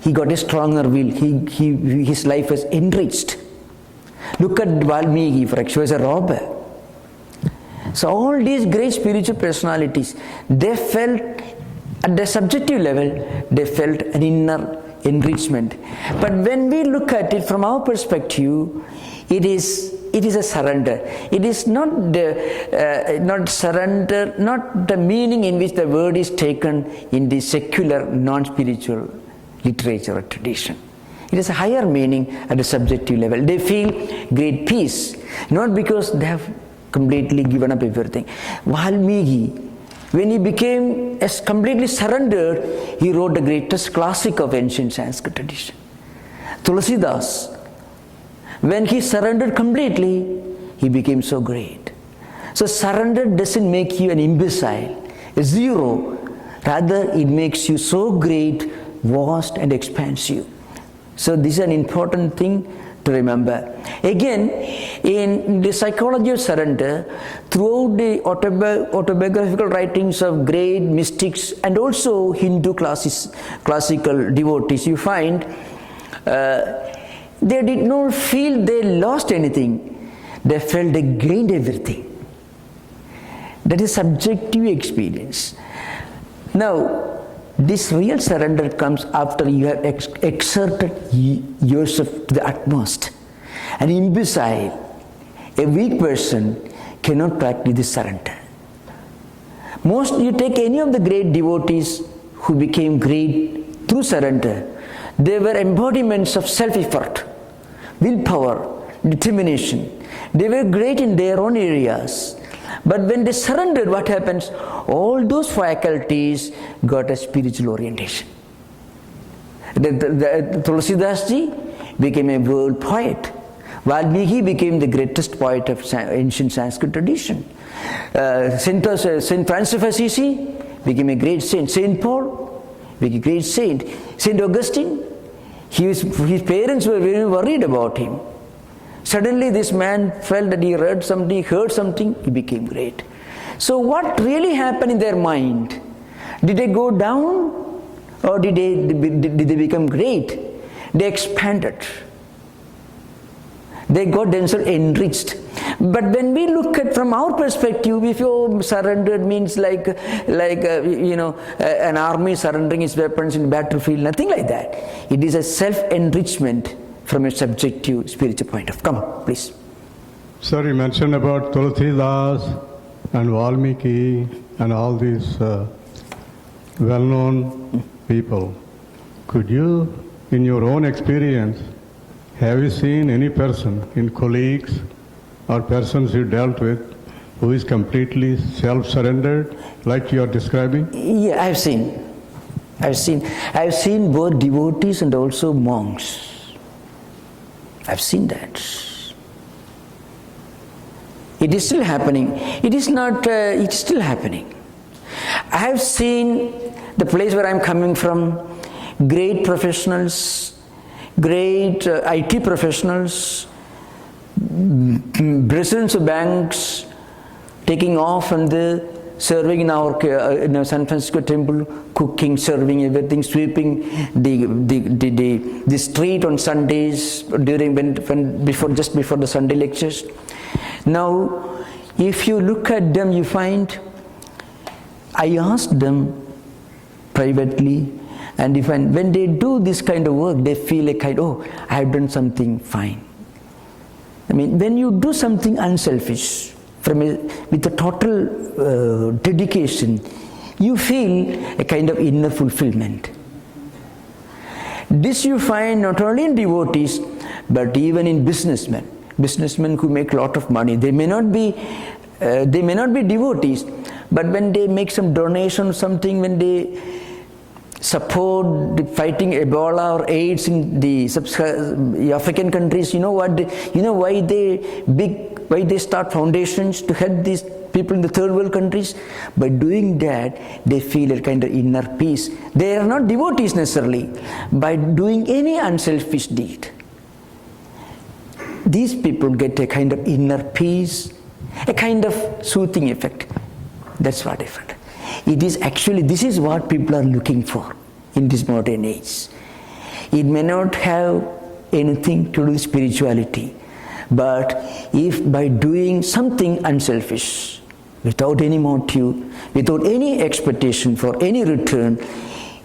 He got a stronger will. His life was enriched. Look at Valmiki, for example, he was a robber. So all these great spiritual personalities, they felt at the subjective level, they felt an inner enrichment. But when we look at it from our perspective, it is a surrender. It is not surrender, not the meaning in which the word is taken in the secular, non-spiritual literature or tradition. It is a higher meaning at a subjective level. They feel great peace, not because they have completely given up everything. Valmiki, when he became completely surrendered, he wrote the greatest classic of ancient Sanskrit tradition. Tulsidas, when he surrendered completely, he became so great. So surrender doesn't make you an imbecile, a zero. Rather, it makes you so great, vast and expansive. So this is an important thing to remember. Again, in the psychology of surrender, throughout the autobiographical writings of great mystics and also Hindu classical devotees, you find they did not feel they lost anything. They felt they gained everything. That is subjective experience. Now, this real surrender comes after you have exerted yourself to the utmost. An imbecile, a weak person cannot practice this surrender. You take any of the great devotees who became great through surrender, they were embodiments of self-effort, willpower, determination. They were great in their own areas. But when they surrendered, what happens? All those faculties got a spiritual orientation. Tulsidas ji became a world poet. Valmiki became the greatest poet of ancient Sanskrit tradition. Saint Francis of Assisi became a great saint. Saint Paul became a great saint. Saint Augustine, his parents were very worried about him. Suddenly this man felt that he heard something, he became great. So what really happened in their mind? Did they go down or did they become great? They expanded. They got themselves enriched. But when we look at from our perspective, if you surrendered means like an army surrendering its weapons in the battlefield, nothing like that. It is a self-enrichment from a subjective spiritual point of view. Come, please. Sir, you mentioned about Tulsidas and Valmiki and all these well-known people. Could you, in your own experience, have you seen any person in colleagues or persons you dealt with who is completely self-surrendered like you are describing? Yeah, I've seen both devotees and also monks. I've seen that. It is still happening. It is not, it's still happening. I have seen the place where I'm coming from, great professionals, great IT professionals, presidents of banks taking off and serving in our San Francisco temple, cooking, serving everything, sweeping the street on Sundays just before the Sunday lectures. Now, if you look at them, you find, I asked them privately, and when they do this kind of work, they feel like, oh, I have done something fine. I mean, when you do something unselfish, with a total dedication, you feel a kind of inner fulfillment. This you find not only in devotees, but even in businessmen. Businessmen who make a lot of money. They may not be devotees, but when they make some donation or something, when they support the fighting Ebola or AIDS in the African countries, you know what? Why they start foundations to help these people in the third world countries? By doing that, they feel a kind of inner peace. They are not devotees necessarily. By doing any unselfish deed, these people get a kind of inner peace, a kind of soothing effect. That's what I found. It is actually, this is what people are looking for in this modern age. It may not have anything to do with spirituality, but if by doing something unselfish, without any motive, without any expectation for any return,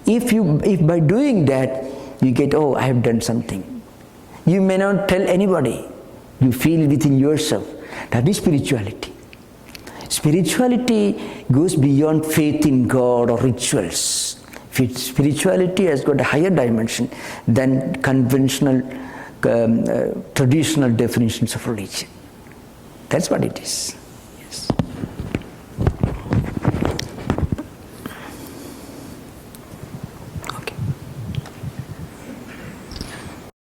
if by doing that you get, oh, I have done something. You may not tell anybody. You feel within yourself. That is spirituality. Spirituality goes beyond faith in God or rituals. Spirituality has got a higher dimension than conventional, traditional definitions of religion. That's what it is.